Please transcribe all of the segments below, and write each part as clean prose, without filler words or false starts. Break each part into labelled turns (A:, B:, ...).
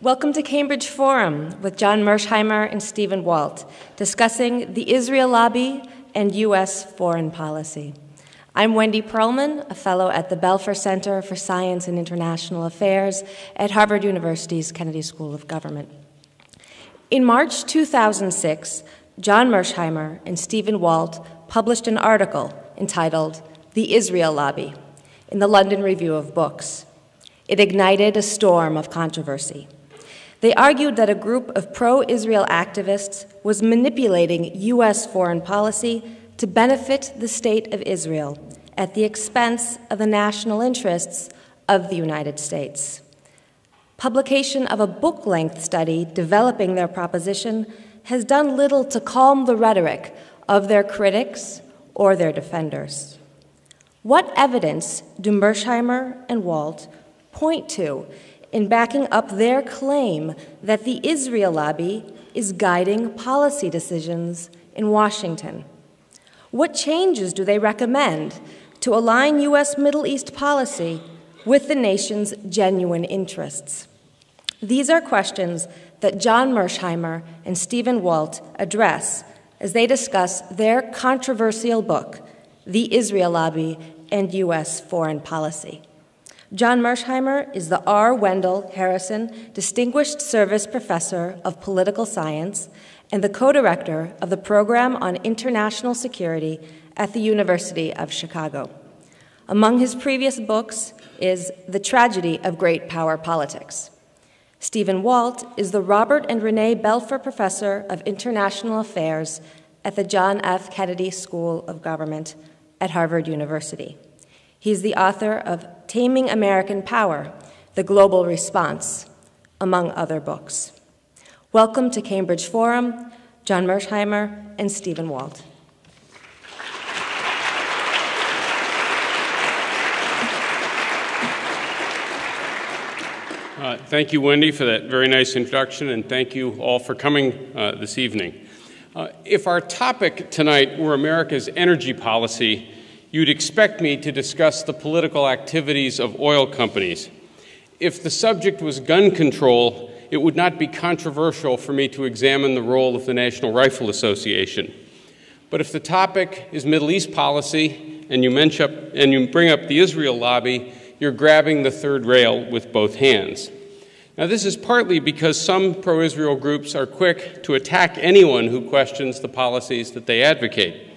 A: Welcome to Cambridge Forum with John Mersheimer and Stephen Walt, discussing the Israel lobby and U.S. foreign policy. I'm Wendy Perlman, a fellow at the Belfer Center for Science and International Affairs at Harvard University's Kennedy School of Government. In March 2006, John Mersheimer and Stephen Walt published an article entitled "The Israel Lobby" in the London Review of Books. It ignited a storm of controversy. They argued that a group of pro-Israel activists was manipulating U.S. foreign policy to benefit the State of Israel at the expense of the national interests of the United States. Publication of a book-length study developing their proposition has done little to calm the rhetoric of their critics or their defenders. What evidence do Mersheimer and Walt point to in backing up their claim that the Israel lobby is guiding policy decisions in Washington? What changes do they recommend to align U.S. Middle East policy with the nation's genuine interests? These are questions that John Mersheimer and Stephen Walt address as they discuss their controversial book, The Israel Lobby and U.S. Foreign Policy. John Mersheimer is the R. Wendell Harrison Distinguished Service Professor of Political Science and the co-director of the Program on International Security at the University of Chicago. Among his previous books is The Tragedy of Great Power Politics. Stephen Walt is the Robert and Renee Belfer Professor of International Affairs at the John F. Kennedy School of Government at Harvard University. He's the author of Taming American Power, The Global Response, among other books. Welcome to Cambridge Forum, John Mersheimer and Stephen Walt.
B: Thank you, Wendy, for that very nice introduction, and thank you all for coming this evening. If our topic tonight were America's energy policy, you'd expect me to discuss the political activities of oil companies. If the subject was gun control, it would not be controversial for me to examine the role of the National Rifle Association. But if the topic is Middle East policy and you bring up the Israel lobby, you're grabbing the third rail with both hands. Now, this is partly because some pro-Israel groups are quick to attack anyone who questions the policies that they advocate.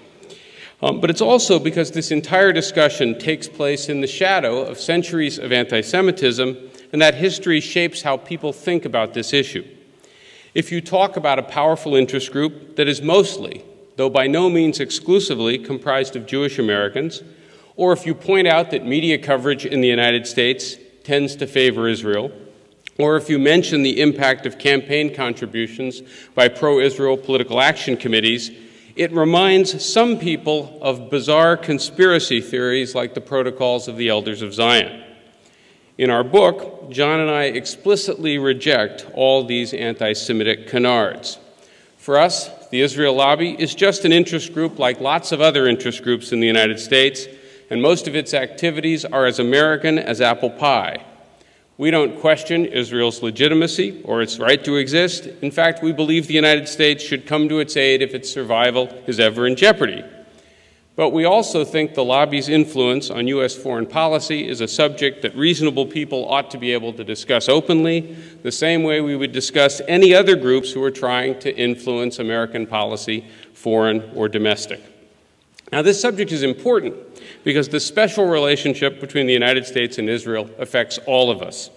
B: But it's also because this entire discussion takes place in the shadow of centuries of anti-Semitism, and that history shapes how people think about this issue. If you talk about a powerful interest group that is mostly, though by no means exclusively, comprised of Jewish Americans, or if you point out that media coverage in the United States tends to favor Israel, or if you mention the impact of campaign contributions by pro-Israel political action committees, it reminds some people of bizarre conspiracy theories like the Protocols of the Elders of Zion. In our book, John and I explicitly reject all these anti-Semitic canards. For us, the Israel lobby is just an interest group like lots of other interest groups in the United States, and most of its activities are as American as apple pie. We don't question Israel's legitimacy or its right to exist. In fact, we believe the United States should come to its aid if its survival is ever in jeopardy. But we also think the lobby's influence on U.S. foreign policy is a subject that reasonable people ought to be able to discuss openly, the same way we would discuss any other groups who are trying to influence American policy, foreign or domestic. Now, this subject is important because the special relationship between the United States and Israel affects all of us.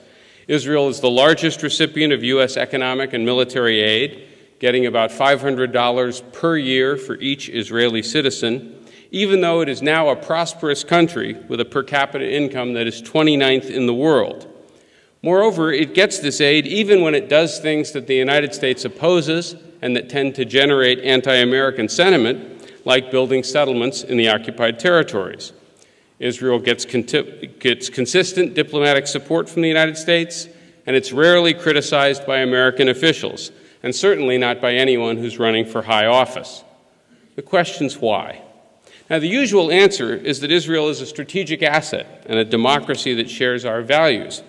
B: Israel is the largest recipient of U.S. economic and military aid, getting about $500 per year for each Israeli citizen, even though it is now a prosperous country with a per capita income that is 29th in the world. Moreover, it gets this aid even when it does things that the United States opposes and that tend to generate anti-American sentiment, like building settlements in the occupied territories. Israel gets consistent diplomatic support from the United States, and it's rarely criticized by American officials, and certainly not by anyone who's running for high office. The question's why. Now, the usual answer is that Israel is a strategic asset and a democracy that shares our values.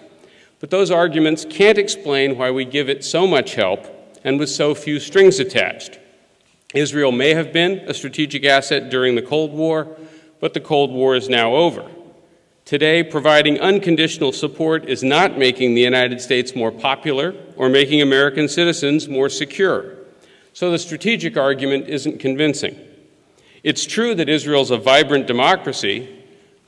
B: But those arguments can't explain why we give it so much help and with so few strings attached. Israel may have been a strategic asset during the Cold War, but the Cold War is now over. Today, providing unconditional support is not making the United States more popular or making American citizens more secure. So the strategic argument isn't convincing. It's true that Israel's a vibrant democracy,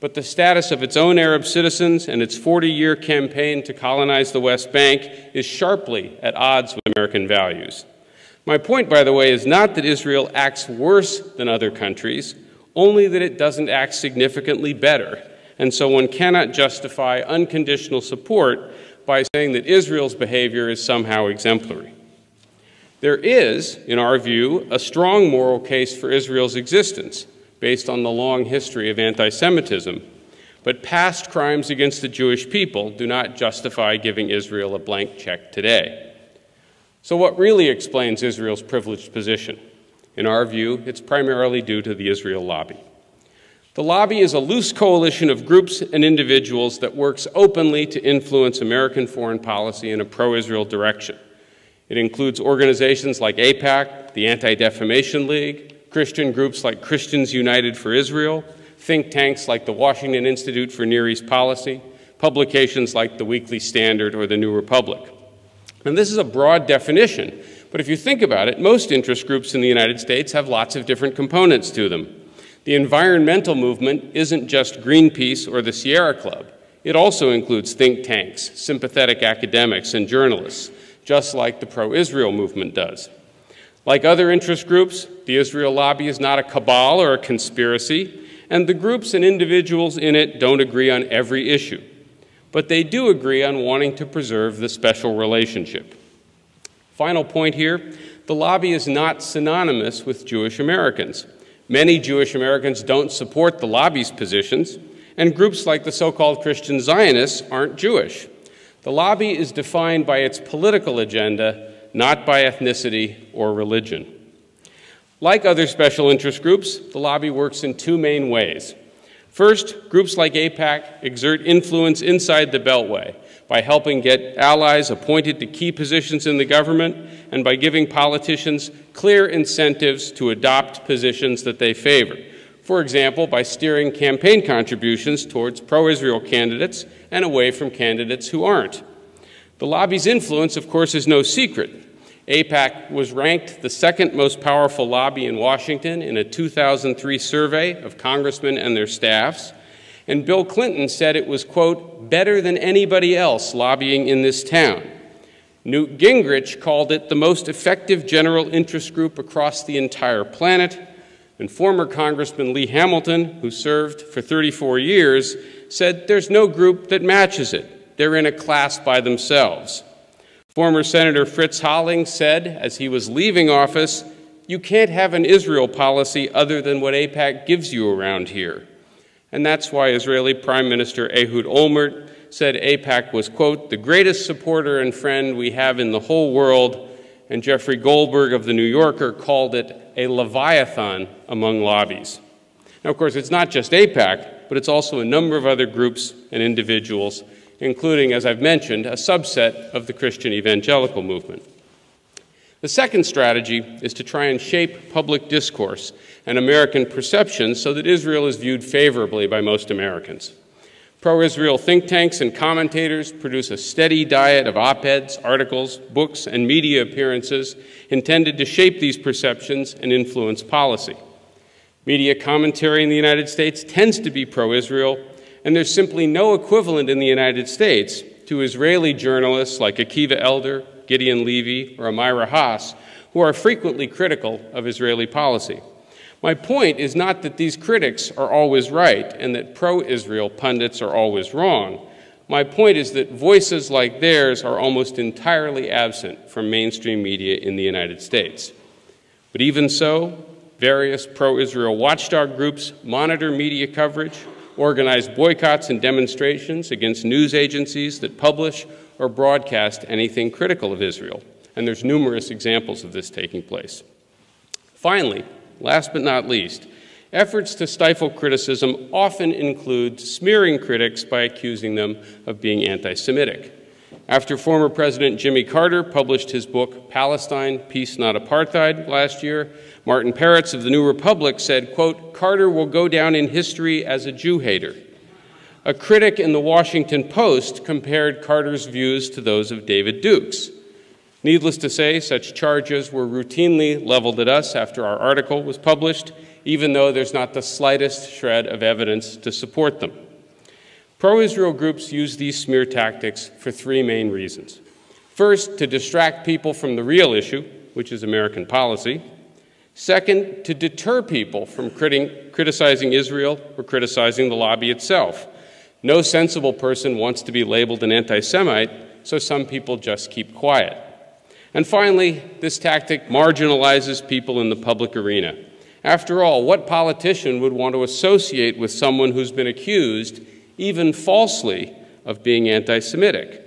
B: but the status of its own Arab citizens and its 40-year campaign to colonize the West Bank is sharply at odds with American values. My point, by the way, is not that Israel acts worse than other countries, only that it doesn't act significantly better. And so one cannot justify unconditional support by saying that Israel's behavior is somehow exemplary. There is, in our view, a strong moral case for Israel's existence, based on the long history of anti-Semitism, but past crimes against the Jewish people do not justify giving Israel a blank check today. So what really explains Israel's privileged position? In our view, it's primarily due to the Israel lobby. The lobby is a loose coalition of groups and individuals that works openly to influence American foreign policy in a pro-Israel direction. It includes organizations like AIPAC, the Anti-Defamation League, Christian groups like Christians United for Israel, think tanks like the Washington Institute for Near East Policy, publications like the Weekly Standard or the New Republic. And this is a broad definition, but if you think about it, most interest groups in the United States have lots of different components to them. The environmental movement isn't just Greenpeace or the Sierra Club. It also includes think tanks, sympathetic academics, and journalists, just like the pro-Israel movement does. Like other interest groups, the Israel lobby is not a cabal or a conspiracy, and the groups and individuals in it don't agree on every issue. But they do agree on wanting to preserve the special relationship. Final point here, the lobby is not synonymous with Jewish Americans. Many Jewish Americans don't support the lobby's positions, and groups like the so-called Christian Zionists aren't Jewish. The lobby is defined by its political agenda, not by ethnicity or religion. Like other special interest groups, the lobby works in two main ways. First, groups like AIPAC exert influence inside the Beltway by helping get allies appointed to key positions in the government and by giving politicians clear incentives to adopt positions that they favor. For example, by steering campaign contributions towards pro-Israel candidates and away from candidates who aren't. The lobby's influence, of course, is no secret. AIPAC was ranked the second most powerful lobby in Washington in a 2003 survey of congressmen and their staffs, and Bill Clinton said it was, quote, better than anybody else lobbying in this town. Newt Gingrich called it the most effective general interest group across the entire planet, and former Congressman Lee Hamilton, who served for 34 years, said there's no group that matches it. They're in a class by themselves. Former Senator Fritz Holling said, as he was leaving office, you can't have an Israel policy other than what AIPAC gives you around here. And that's why Israeli Prime Minister Ehud Olmert said AIPAC was, quote, the greatest supporter and friend we have in the whole world, and Jeffrey Goldberg of The New Yorker called it a leviathan among lobbies. Now, of course, it's not just AIPAC, but it's also a number of other groups and individuals, including, as I've mentioned, a subset of the Christian evangelical movement. The second strategy is to try and shape public discourse and American perceptions so that Israel is viewed favorably by most Americans. Pro-Israel think tanks and commentators produce a steady diet of op-eds, articles, books, and media appearances intended to shape these perceptions and influence policy. Media commentary in the United States tends to be pro-Israel, and there's simply no equivalent in the United States to Israeli journalists like Akiva Elder, Gideon Levy, or Amira Haas, who are frequently critical of Israeli policy. My point is not that these critics are always right and that pro-Israel pundits are always wrong. My point is that voices like theirs are almost entirely absent from mainstream media in the United States. But even so, various pro-Israel watchdog groups monitor media coverage, organize boycotts and demonstrations against news agencies that publish or broadcast anything critical of Israel. And there's numerous examples of this taking place. Finally, last but not least, efforts to stifle criticism often include smearing critics by accusing them of being anti-Semitic. After former President Jimmy Carter published his book, Palestine, Peace Not Apartheid, last year, Martin Peretz of the New Republic said, quote, "Carter will go down in history as a Jew hater." A critic in the Washington Post compared Carter's views to those of David Duke's. Needless to say, such charges were routinely leveled at us after our article was published, even though there's not the slightest shred of evidence to support them. Pro-Israel groups use these smear tactics for three main reasons. First, to distract people from the real issue, which is American policy. Second, to deter people from criticizing Israel or criticizing the lobby itself. No sensible person wants to be labeled an anti-Semite, so some people just keep quiet. And finally, this tactic marginalizes people in the public arena. After all, what politician would want to associate with someone who's been accused, even falsely, of being anti-Semitic?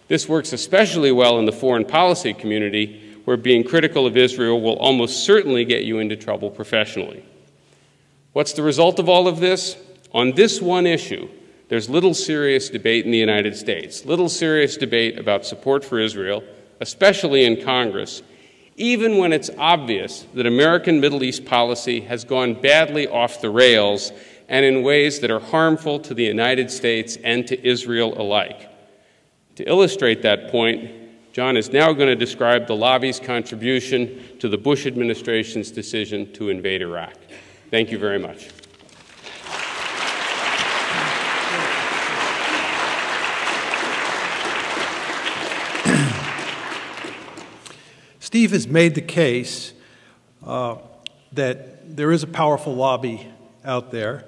B: This works especially well in the foreign policy community, where being critical of Israel will almost certainly get you into trouble professionally. What's the result of all of this? On this one issue, there's little serious debate in the United States, little serious debate about support for Israel, especially in Congress, even when it's obvious that American Middle East policy has gone badly off the rails and in ways that are harmful to the United States and to Israel alike. To illustrate that point, John is now going to describe the lobby's contribution to the Bush administration's decision to invade Iraq. Thank you very much.
C: Steve has made the case that there is a powerful lobby out there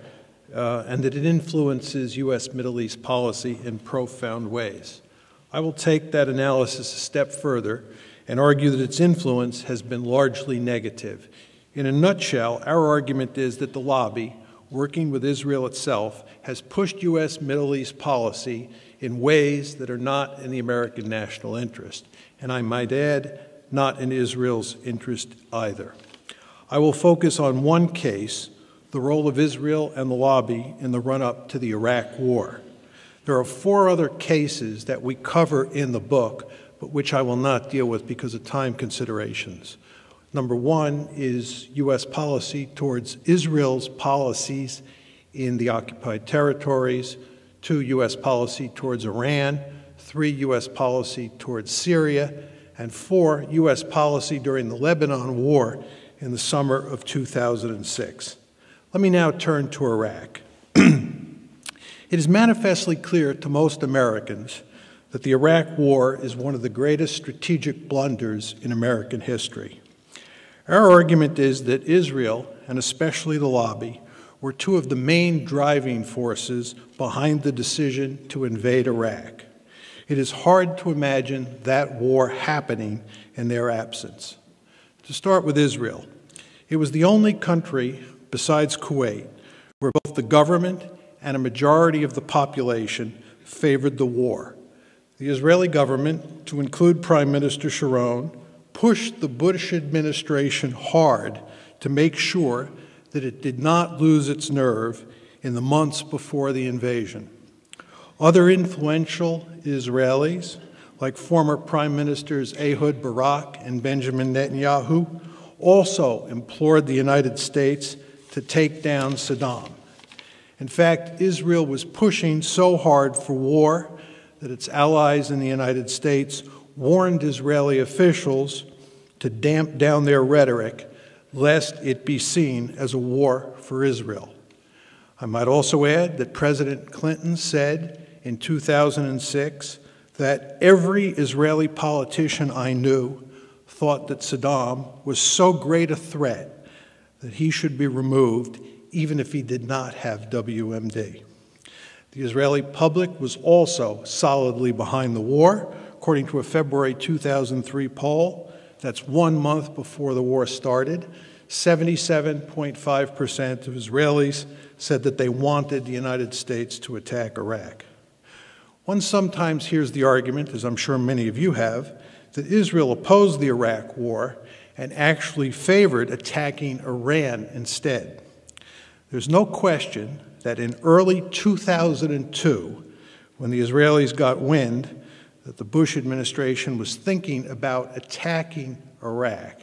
C: and that it influences U.S. Middle East policy in profound ways. I will take that analysis a step further and argue that its influence has been largely negative. In a nutshell, our argument is that the lobby, working with Israel itself, has pushed U.S. Middle East policy in ways that are not in the American national interest, and I might add, not in Israel's interest either. I will focus on one case, the role of Israel and the lobby in the run-up to the Iraq War. There are 4 other cases that we cover in the book, but which I will not deal with because of time considerations. Number 1 is U.S. policy towards Israel's policies in the occupied territories, 2, U.S. policy towards Iran, 3, U.S. policy towards Syria, and 4, U.S. policy during the Lebanon War in the summer of 2006. Let me now turn to Iraq. It is manifestly clear to most Americans that the Iraq War is one of the greatest strategic blunders in American history. Our argument is that Israel, and especially the lobby, were 2 of the main driving forces behind the decision to invade Iraq. It is hard to imagine that war happening in their absence. To start with Israel, it was the only country besides Kuwait where both the government and a majority of the population favored the war. The Israeli government, to include Prime Minister Sharon, pushed the Bush administration hard to make sure that it did not lose its nerve in the months before the invasion. Other influential Israelis, like former Prime Ministers Ehud Barak and Benjamin Netanyahu, also implored the United States to take down Saddam. In fact, Israel was pushing so hard for war that its allies in the United States warned Israeli officials to damp down their rhetoric, lest it be seen as a war for Israel. I might also add that President Clinton said in 2006 that every Israeli politician I knew thought that Saddam was so great a threat that he should be removed even if he did not have WMD. The Israeli public was also solidly behind the war. According to a February 2003 poll, that's 1 month before the war started, 77.5% of Israelis said that they wanted the United States to attack Iraq. One sometimes hears the argument, as I'm sure many of you have, that Israel opposed the Iraq War and actually favored attacking Iran instead. There's no question that in early 2002, when the Israelis got wind that the Bush administration was thinking about attacking Iraq,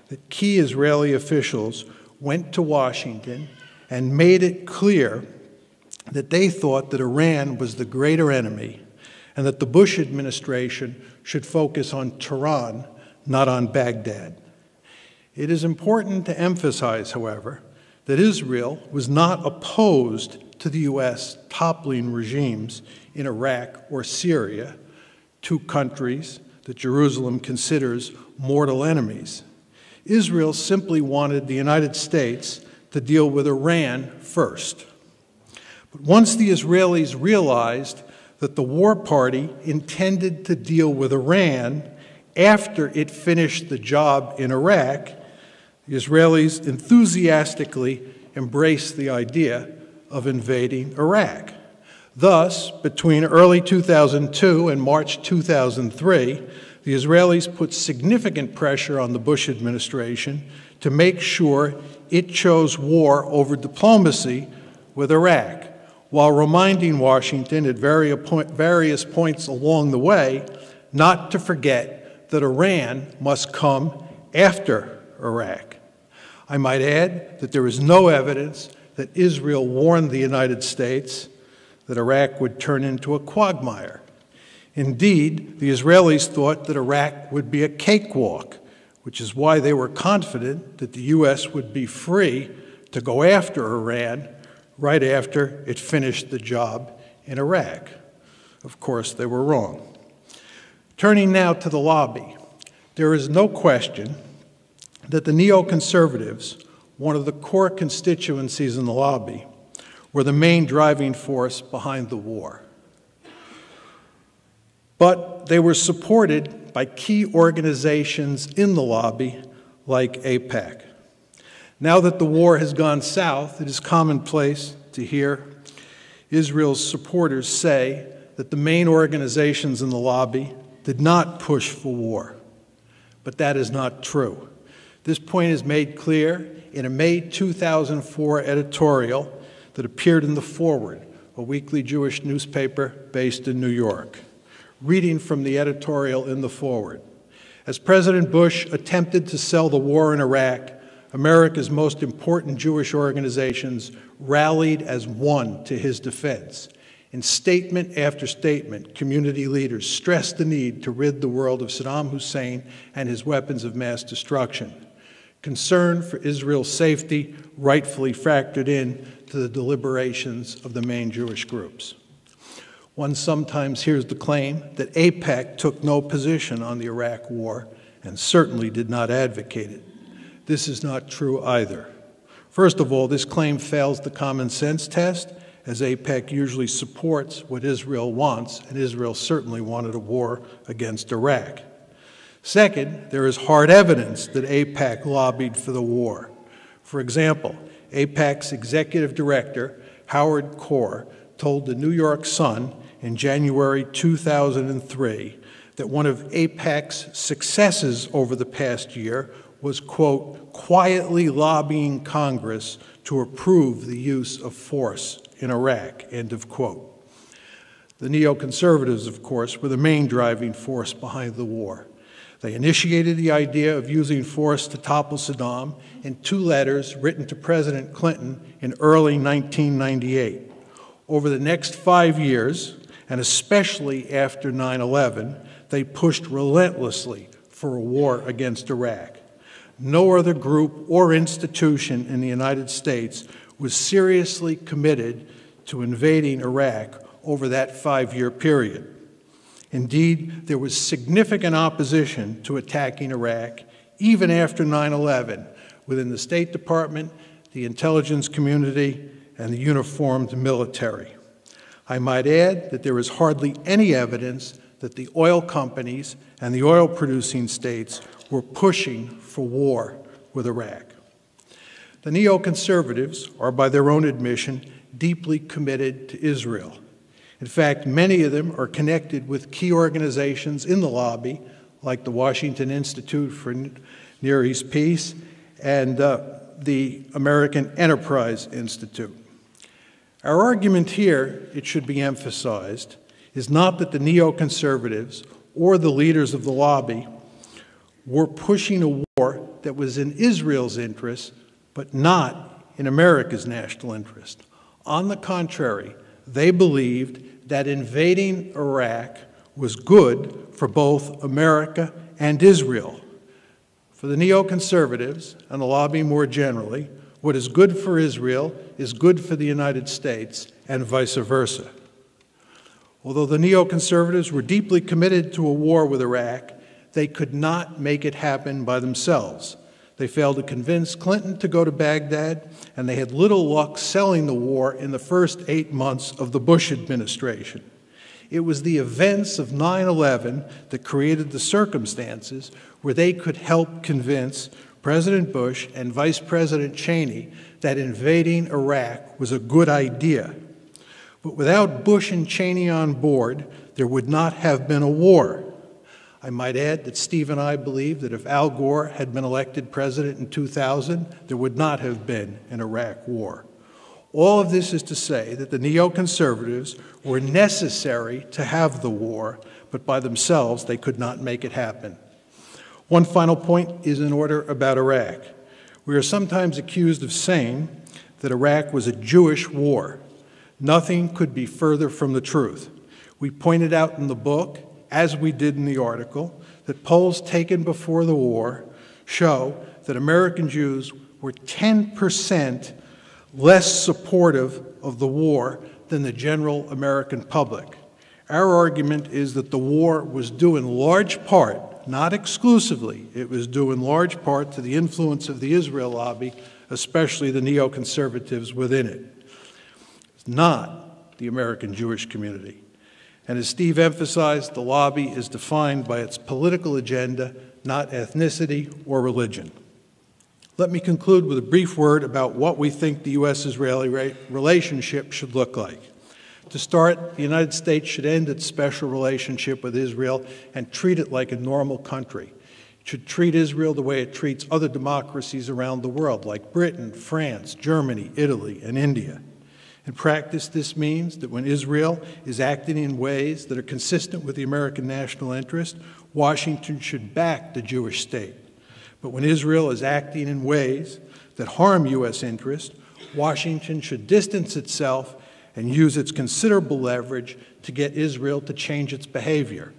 C: that key Israeli officials went to Washington and made it clear that they thought that Iran was the greater enemy and that the Bush administration should focus on Tehran, not on Baghdad. It is important to emphasize, however, that Israel was not opposed to the U.S. toppling regimes in Iraq or Syria, two countries that Jerusalem considers mortal enemies. Israel simply wanted the United States to deal with Iran first. But once the Israelis realized that the war party intended to deal with Iran after it finished the job in Iraq, the Israelis enthusiastically embraced the idea of invading Iraq. Thus, between early 2002 and March 2003, the Israelis put significant pressure on the Bush administration to make sure it chose war over diplomacy with Iraq, while reminding Washington at various points along the way not to forget that Iran must come after Iraq. I might add that there is no evidence that Israel warned the United States that Iraq would turn into a quagmire. Indeed, the Israelis thought that Iraq would be a cakewalk, which is why they were confident that the U.S. would be free to go after Iran right after it finished the job in Iraq. Of course, they were wrong. Turning now to the lobby, there is no question that the neoconservatives, one of the core constituencies in the lobby, were the main driving force behind the war. But they were supported by key organizations in the lobby like AIPAC. Now that the war has gone south, it is commonplace to hear Israel's supporters say that the main organizations in the lobby did not push for war. But that is not true. This point is made clear in a May 2004 editorial that appeared in The Forward, a weekly Jewish newspaper based in New York. Reading from the editorial in The Forward. As President Bush attempted to sell the war in Iraq, America's most important Jewish organizations rallied as one to his defense. In statement after statement, community leaders stressed the need to rid the world of Saddam Hussein and his weapons of mass destruction. Concern for Israel's safety rightfully factored in to the deliberations of the main Jewish groups. One sometimes hears the claim that AIPAC took no position on the Iraq war and certainly did not advocate it. This is not true either. First of all, this claim fails the common sense test, as AIPAC usually supports what Israel wants, and Israel certainly wanted a war against Iraq. Second, there is hard evidence that AIPAC lobbied for the war. For example, AIPAC's executive director, Howard Kohr, told the New York Sun in January 2003 that one of AIPAC's successes over the past year was, quote, quietly lobbying Congress to approve the use of force in Iraq, end of quote. The neoconservatives, of course, were the main driving force behind the war. They initiated the idea of using force to topple Saddam in two letters written to President Clinton in early 1998. Over the next 5 years, and especially after 9/11, they pushed relentlessly for a war against Iraq. No other group or institution in the United States was seriously committed to invading Iraq over that 5-year period. Indeed, there was significant opposition to attacking Iraq even after 9/11 within the State Department, the intelligence community, and the uniformed military. I might add that there is hardly any evidence that the oil companies and the oil-producing states were pushing for war with Iraq. The neoconservatives are, by their own admission, deeply committed to Israel. In fact, many of them are connected with key organizations in the lobby, like the Washington Institute for Near East Peace and the American Enterprise Institute. Our argument here, it should be emphasized, is not that the neoconservatives or the leaders of the lobby were pushing a war that was in Israel's interest, but not in America's national interest. On the contrary, they believed that invading Iraq was good for both America and Israel. For the neoconservatives and the lobby more generally, what is good for Israel is good for the United States and vice versa. Although the neoconservatives were deeply committed to a war with Iraq, they could not make it happen by themselves. They failed to convince Clinton to go to Baghdad, and they had little luck selling the war in the first 8 months of the Bush administration. It was the events of 9/11 that created the circumstances where they could help convince President Bush and Vice President Cheney that invading Iraq was a good idea. But without Bush and Cheney on board, there would not have been a war. I might add that Steve and I believe that if Al Gore had been elected president in 2000, there would not have been an Iraq war. All of this is to say that the neoconservatives were necessary to have the war, but by themselves they could not make it happen. One final point is in order about Iraq. We are sometimes accused of saying that Iraq was a Jewish war. Nothing could be further from the truth. We pointed out in the book, as we did in the article, that polls taken before the war show that American Jews were 10% less supportive of the war than the general American public. Our argument is that the war was due in large part, not exclusively, it was due in large part to the influence of the Israel lobby, especially the neoconservatives within it. It's not the American Jewish community. And as Steve emphasized, the lobby is defined by its political agenda, not ethnicity or religion. Let me conclude with a brief word about what we think the U.S.-Israeli relationship should look like. To start, the United States should end its special relationship with Israel and treat it like a normal country. It should treat Israel the way it treats other democracies around the world, like Britain, France, Germany, Italy, and India. In practice, this means that when Israel is acting in ways that are consistent with the American national interest, Washington should back the Jewish state. But when Israel is acting in ways that harm U.S. interest, Washington should distance itself and use its considerable leverage to get Israel to change its behavior,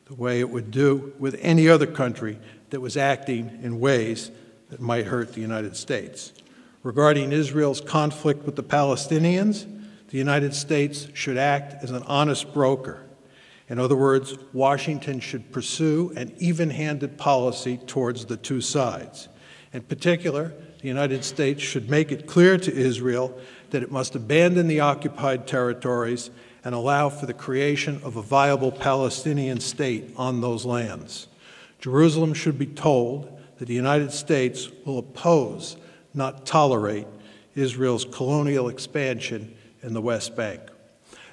C: the way it would do with any other country that was acting in ways that might hurt the United States. Regarding Israel's conflict with the Palestinians, the United States should act as an honest broker. In other words, Washington should pursue an even-handed policy towards the two sides. In particular, the United States should make it clear to Israel that it must abandon the occupied territories and allow for the creation of a viable Palestinian state on those lands. Jerusalem should be told that the United States will oppose, not tolerate, Israel's colonial expansion in the West Bank.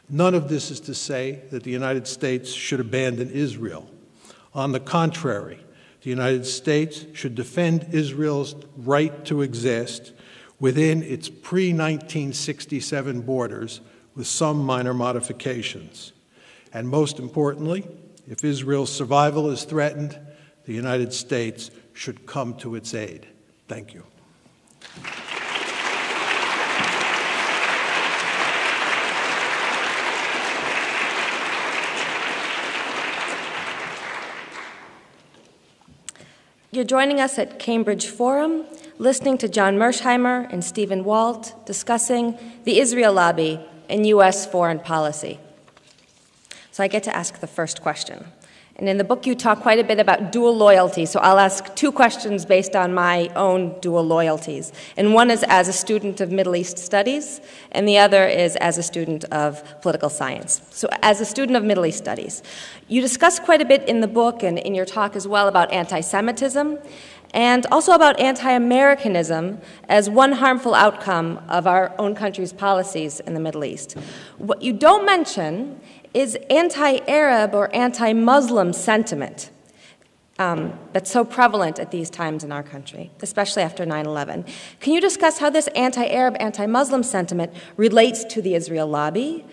C: None of this is to say that the United States should abandon Israel. On the contrary, the United States should defend Israel's right to exist within its pre-1967 borders with some minor modifications. And most importantly, if Israel's survival is threatened, the United States should come to its aid. Thank you.
A: You're joining us at Cambridge Forum, listening to John Mersheimer and Stephen Walt discussing the Israel lobby and U.S. foreign policy. So I get to ask the first question. And in the book, you talk quite a bit about dual loyalty, so I'll ask two questions based on my own dual loyalties. And one is as a student of Middle East studies, and the other is as a student of political science. So as a student of Middle East studies, you discuss quite a bit in the book and in your talk as well about anti-Semitism, and also about anti-Americanism as one harmful outcome of our own country's policies in the Middle East. What you don't mention is anti-Arab or anti-Muslim sentiment that's so prevalent at these times in our country, especially after 9/11. Can you discuss how this anti-Arab, anti-Muslim sentiment relates to the Israel lobby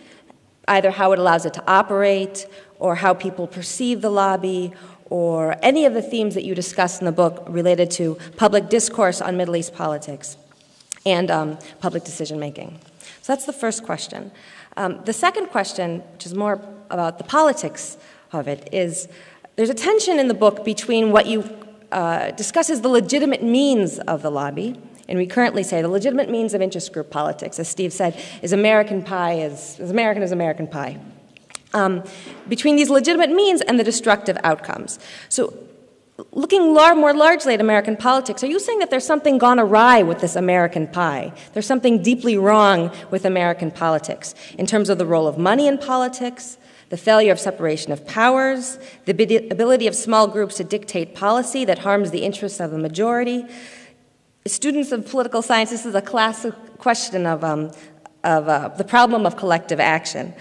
A: either how it allows it to operate or how people perceive the lobby, or any of the themes that you discuss in the book related to public discourse on Middle East politics and public decision-making. So that's the first question. The second question, which is more about the politics of it, is there's a tension in the book between what you discuss as the legitimate means of the lobby, and we currently say the legitimate means of interest group politics, as Steve said, is American pie, as American as American pie. Between these legitimate means and the destructive outcomes. So looking more largely at American politics, are you saying that there's something gone awry with this American pie? There's something deeply wrong with American politics in terms of the role of money in politics, the failure of separation of powers, the ability of small groups to dictate policy that harms the interests of the majority? Students of political science, this is a classic question of the problem of collective action.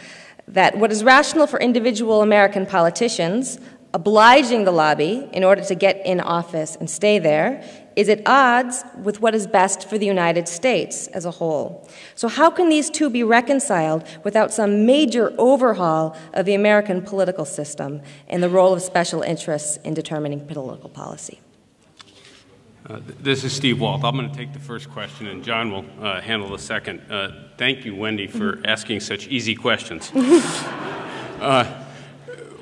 A: That what is rational for individual American politicians, obliging the lobby in order to get in office and stay there, is at odds with what is best for the United States as a whole. So how can these two be reconciled without some major overhaul of the American political system and the role of special interests in determining political policy?
B: This is Steve Walt. I'm going to take the first question, and John will handle the second. Thank you, Wendy, for asking such easy questions.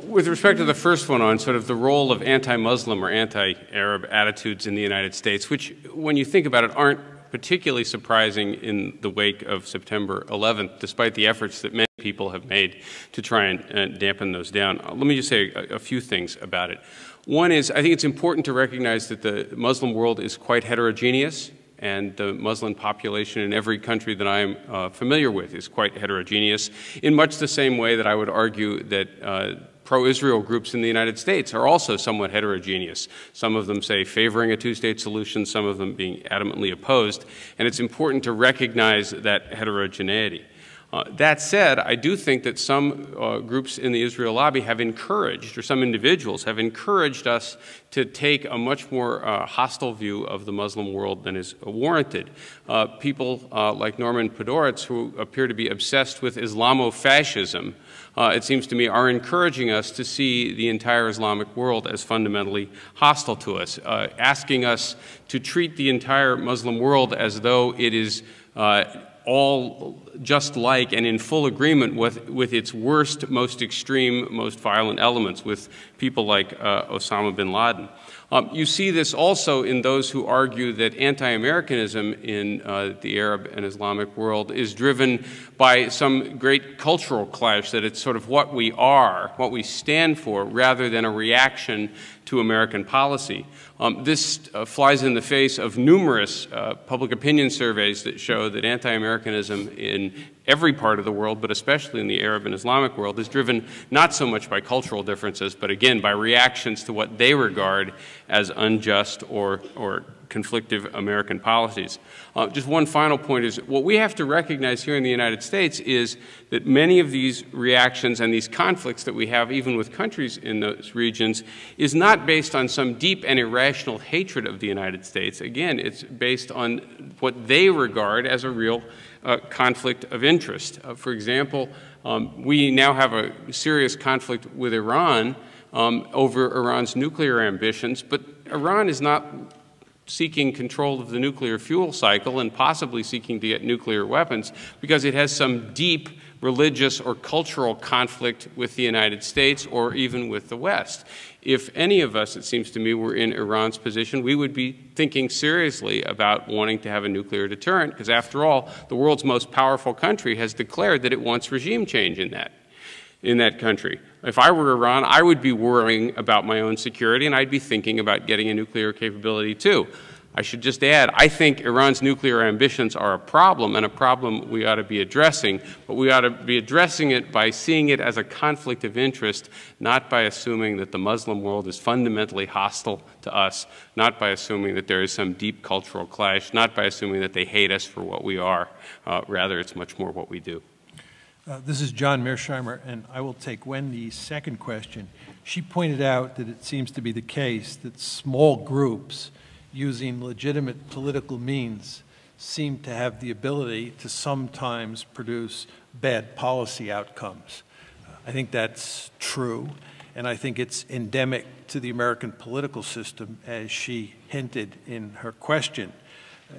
B: With respect to the first one on sort of the role of anti-Muslim or anti-Arab attitudes in the United States, which, when you think about it, aren't particularly surprising in the wake of September 11th, despite the efforts that many people have made to try and dampen those down. Let me just say a few things about it. One is, I think it's important to recognize that the Muslim world is quite heterogeneous, and the Muslim population in every country that I am familiar with is quite heterogeneous, in much the same way that I would argue that pro-Israel groups in the United States are also somewhat heterogeneous. Some of them say favoring a two-state solution, some of them being adamantly opposed, and it's important to recognize that heterogeneity. That said, I do think that some groups in the Israel lobby have encouraged, or some individuals have encouraged us to take a much more hostile view of the Muslim world than is warranted. People like Norman Podhoretz, who appear to be obsessed with Islamofascism, it seems to me, are encouraging us to see the entire Islamic world as fundamentally hostile to us, asking us to treat the entire Muslim world as though it is all just like and in full agreement with its worst, most extreme, most violent elements, with people like Osama bin Laden. You see this also in those who argue that anti-Americanism in the Arab and Islamic world is driven by some great cultural clash, that it's sort of what we are, what we stand for, rather than a reaction to American policy. This flies in the face of numerous public opinion surveys that show that anti-Americanism in every part of the world, but especially in the Arab and Islamic world, is driven not so much by cultural differences, but again by reactions to what they regard as unjust or conflictive American policies. Just one final point is, what we have to recognize here in the United States is that many of these reactions and these conflicts that we have, even with countries in those regions, is not based on some deep and irrational hatred of the United States. Again, it's based on what they regard as a real conflict of interest. For example, we now have a serious conflict with Iran over Iran's nuclear ambitions, but Iran is not seeking control of the nuclear fuel cycle and possibly seeking to get nuclear weapons because it has some deep religious or cultural conflict with the United States or even with the West. If any of us, it seems to me, were in Iran's position, we would be thinking seriously about wanting to have a nuclear deterrent, because after all, the world's most powerful country has declared that it wants regime change in that country. If I were Iran, I would be worrying about my own security, and I'd be thinking about getting a nuclear capability too. I should just add, I think Iran's nuclear ambitions are a problem, and a problem we ought to be addressing, but we ought to be addressing it by seeing it as a conflict of interest, not by assuming that the Muslim world is fundamentally hostile to us, not by assuming that there is some deep cultural clash, not by assuming that they hate us for what we are. Rather, it's much more what we do.
C: This is John Mearsheimer, and I will take Wendy's second question. She pointed out that it seems to be the case that small groups using legitimate political means, seem to have the ability to sometimes produce bad policy outcomes. I think that's true, and I think it's endemic to the American political system, as she hinted in her question.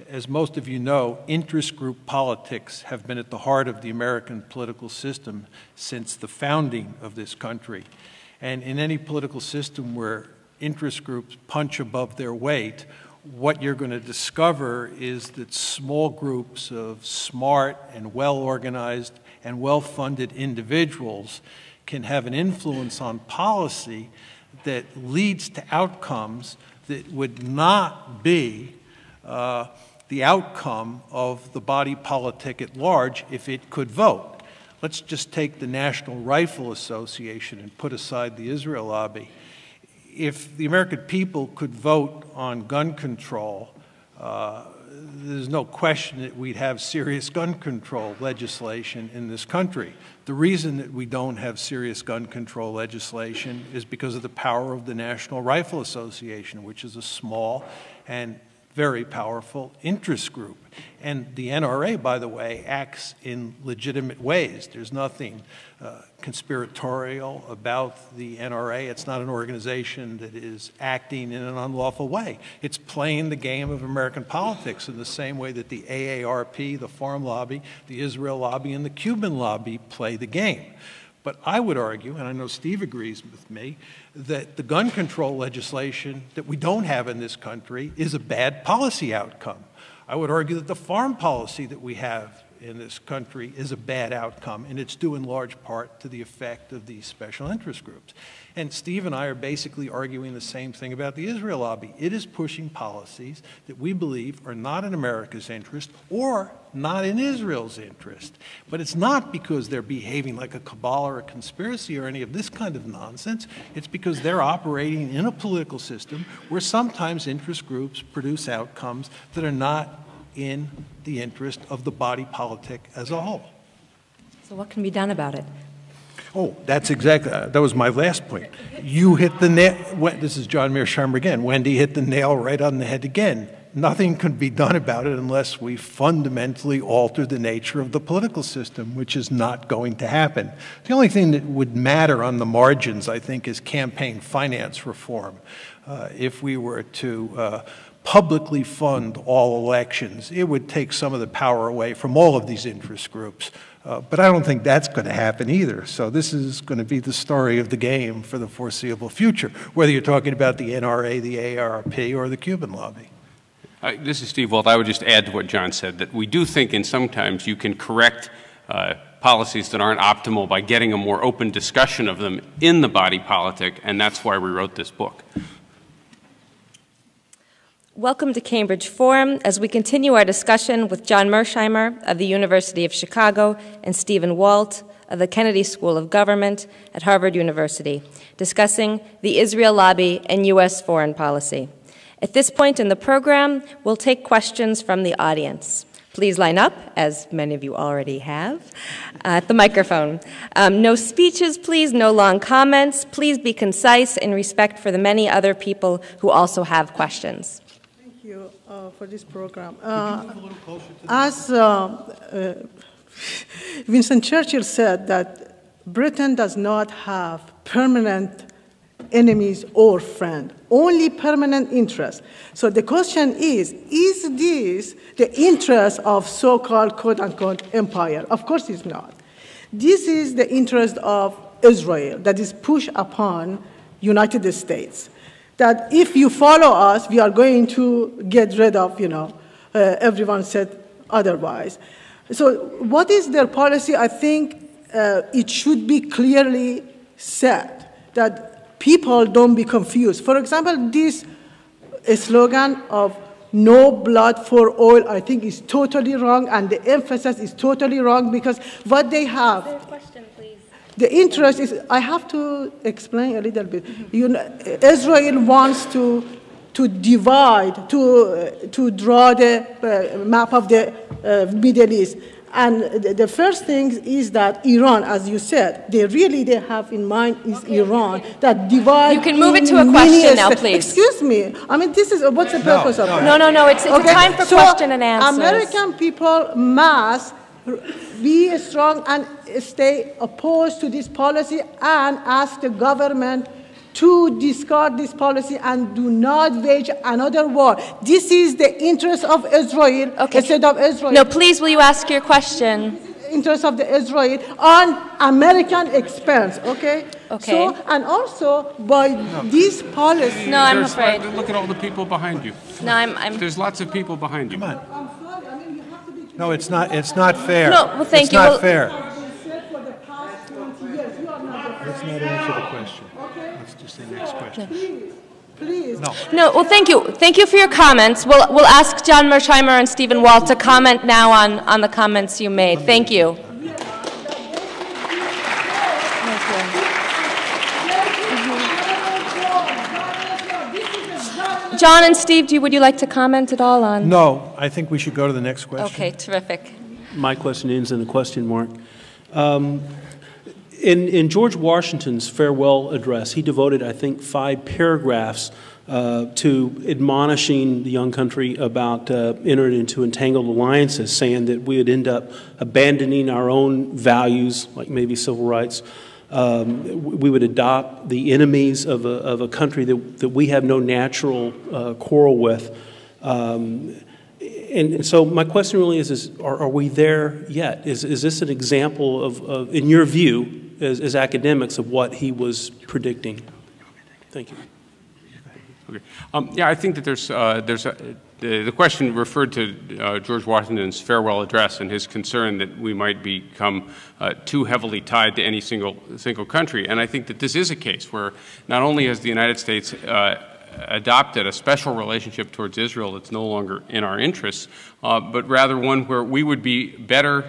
C: As most of you know, interest group politics have been at the heart of the American political system since the founding of this country. And in any political system where interest groups punch above their weight, what you're going to discover is that small groups of smart and well-organized and well-funded individuals can have an influence on policy that leads to outcomes that would not be the outcome of the body politic at large if it could vote. Let's just take the National Rifle Association and put aside the Israel lobby. If the American people could vote on gun control, there's no question that we'd have serious gun control legislation in this country. The reason that we don't have serious gun control legislation is because of the power of the National Rifle Association, which is a small and very powerful interest group. And the NRA, by the way, acts in legitimate ways. There's nothing conspiratorial about the NRA. It's not an organization that is acting in an unlawful way. It's playing the game of American politics in the same way that the AARP, the Farm Lobby, the Israel lobby, and the Cuban lobby play the game. But I would argue, and I know Steve agrees with me, that the gun control legislation that we don't have in this country is a bad policy outcome. I would argue that the farm policy that we have in this country is a bad outcome, and it's due in large part to the effect of these special interest groups. And Steve and I are basically arguing the same thing about the Israel lobby. It is pushing policies that we believe are not in America's interest or not in Israel's interest. But it's not because they're behaving like a cabal or a conspiracy or any of this kind of nonsense. It's because they're operating in a political system where sometimes interest groups produce outcomes that are not in the interest of the body politic as a whole.
A: So what can be done about it?
C: Oh, that's exactly, that was my last point. You hit the nail, this is John Mearsheimer again. Wendy hit the nail right on the head again. Nothing can be done about it unless we fundamentally alter the nature of the political system, which is not going to happen. The only thing that would matter on the margins, I think, is campaign finance reform. If we were to publicly fund all elections, it would take some of the power away from all of these interest groups. But I don't think that's going to happen either. So this is going to be the story of the game for the foreseeable future, whether you're talking about the NRA, the AARP, or the Cuban lobby.
B: This is Steve Walt. I would just add to what John said, that we do think in sometimes you can correct policies that aren't optimal by getting a more open discussion of them in the body politic, and that's why we wrote this book.
A: Welcome to Cambridge Forum as we continue our discussion with John Mearsheimer of the University of Chicago and Stephen Walt of the Kennedy School of Government at Harvard University, discussing the Israel lobby and U.S. foreign policy. At this point in the program, we'll take questions from the audience. Please line up, as many of you already have, at the microphone. No speeches, please, no long comments. Please be concise in respect for the many other people who also have questions.
D: Thank you for this program.
C: As
D: Winston Churchill said that Britain does not have permanent enemies or friends, only permanent interests. So the question is this the interest of so-called quote-unquote empire? Of course it's not. This is the interest of Israel that is pushed upon United States. That if you follow us, we are going to get rid of, everyone said otherwise. So what is their policy? I think it should be clearly said that people don't be confused. For example, this slogan of no blood for oil, I think is totally wrong, and the emphasis is totally wrong because what they have.
A: Third question, please.
D: The interest is, I have to explain a little bit. Israel wants to divide, to draw the map of the Middle East. And the first thing is that Iran, as you said, they have in mind is Iran that divide.
A: You can move it to a question now, please.
D: Excuse me. I mean, this is what's the purpose of it?
A: No. It's a time for question and answers.
D: American people must be strong and stay opposed to this policy and ask the government to discard this policy and do not wage another war. This is the interest of Israel, instead of Israel.
A: No, please, will you ask your question?
D: Interest of the Israel on American expense, okay?
A: Okay.
D: So, and also by this policy.
A: No, I'm afraid.
B: Look at all the people behind you.
A: No, I'm.
B: There's lots of people behind you.
C: Come on.
D: I'm sorry, I mean, you have to be.
C: No, it's not fair.
A: No, well, thank you.
C: It's not fair.
D: For the past 20 years, you are not.
C: Let's not answer the question. Let's just say next question.
D: Please.
A: No, well, thank you. Thank you for your comments. We'll ask John Mersheimer and Stephen Walt to comment now on the comments you made. Thank you. John and Steve, would you like to comment at all on?
C: No, I think we should go to the next question.
A: Okay, terrific.
E: My question ends in a question mark. In George Washington's farewell address, he devoted, I think, 5 paragraphs to admonishing the young country about entering into entangled alliances, saying that we would end up abandoning our own values, like maybe civil rights. We would adopt the enemies of a country that we have no natural quarrel with. And so my question really is are we there yet? Is this an example of in your view, as academics, of what he was predicting? Thank you.
B: Okay. Yeah, I think that the question referred to George Washington's farewell address and his concern that we might become too heavily tied to any single country. And I think that this is a case where not only has the United States adopted a special relationship towards Israel that's no longer in our interests, but rather one where we would be better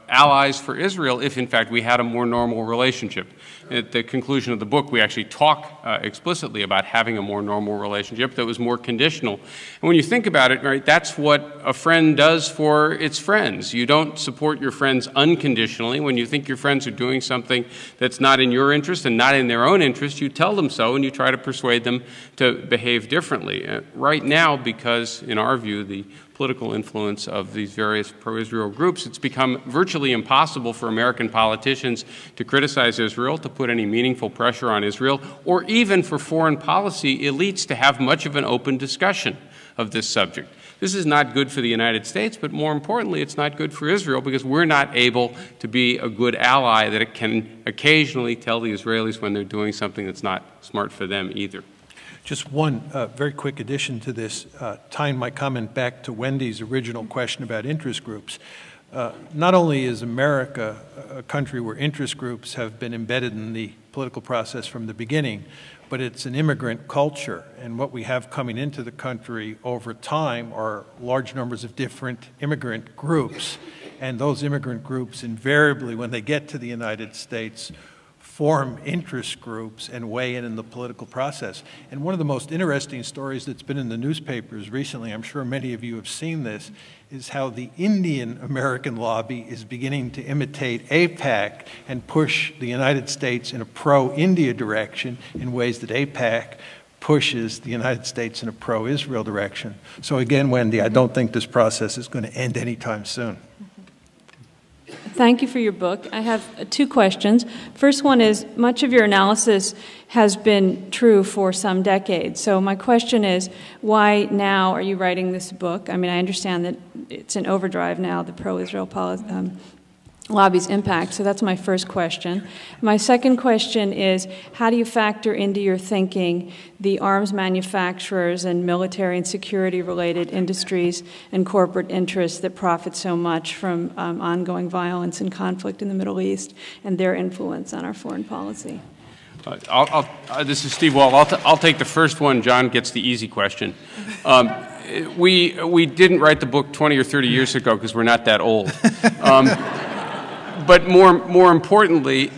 B: allies for Israel if, in fact, we had a more normal relationship. At the conclusion of the book, we actually talk explicitly about having a more normal relationship that was more conditional. And when you think about it, right, that's what a friend does for its friends. You don't support your friends unconditionally. When you think your friends are doing something that's not in your interest and not in their own interest, you tell them so and you try to persuade them to behave differently. Right now, because, in our view, the political influence of these various pro-Israel groups, it's become virtually impossible for American politicians to criticize Israel, to put any meaningful pressure on Israel, or even for foreign policy elites to have much of an open discussion of this subject. This is not good for the United States, but more importantly, it's not good for Israel because we're not able to be a good ally that it can occasionally tell the Israelis when they're doing something that's not smart for them either.
C: Just one very quick addition to this, tying my comment back to Wendy's original question about interest groups. Not only is America a country where interest groups have been embedded in the political process from the beginning, but it's an immigrant culture. And what we have coming into the country over time are large numbers of different immigrant groups. And those immigrant groups invariably, when they get to the United States, form interest groups and weigh in the political process. And one of the most interesting stories that's been in the newspapers recently, I'm sure many of you have seen this, is how the Indian American lobby is beginning to imitate AIPAC and push the United States in a pro-India direction in ways that AIPAC pushes the United States in a pro-Israel direction. So again, Wendy, I don't think this process is going to end anytime soon.
F: Thank you for your book. I have 2 questions. First one is, much of your analysis has been true for some decades. So my question is, why now are you writing this book? I mean, I understand that it's in overdrive now, the pro-Israel lobby's impact. So that's my first question. My second question is, how do you factor into your thinking the arms manufacturers and military and security-related industries and corporate interests that profit so much from ongoing violence and conflict in the Middle East and their influence on our foreign policy?
B: This is Steve Walt. I'll take the first one. John gets the easy question. We didn't write the book 20 or 30 years ago because we're not that old. But more importantly,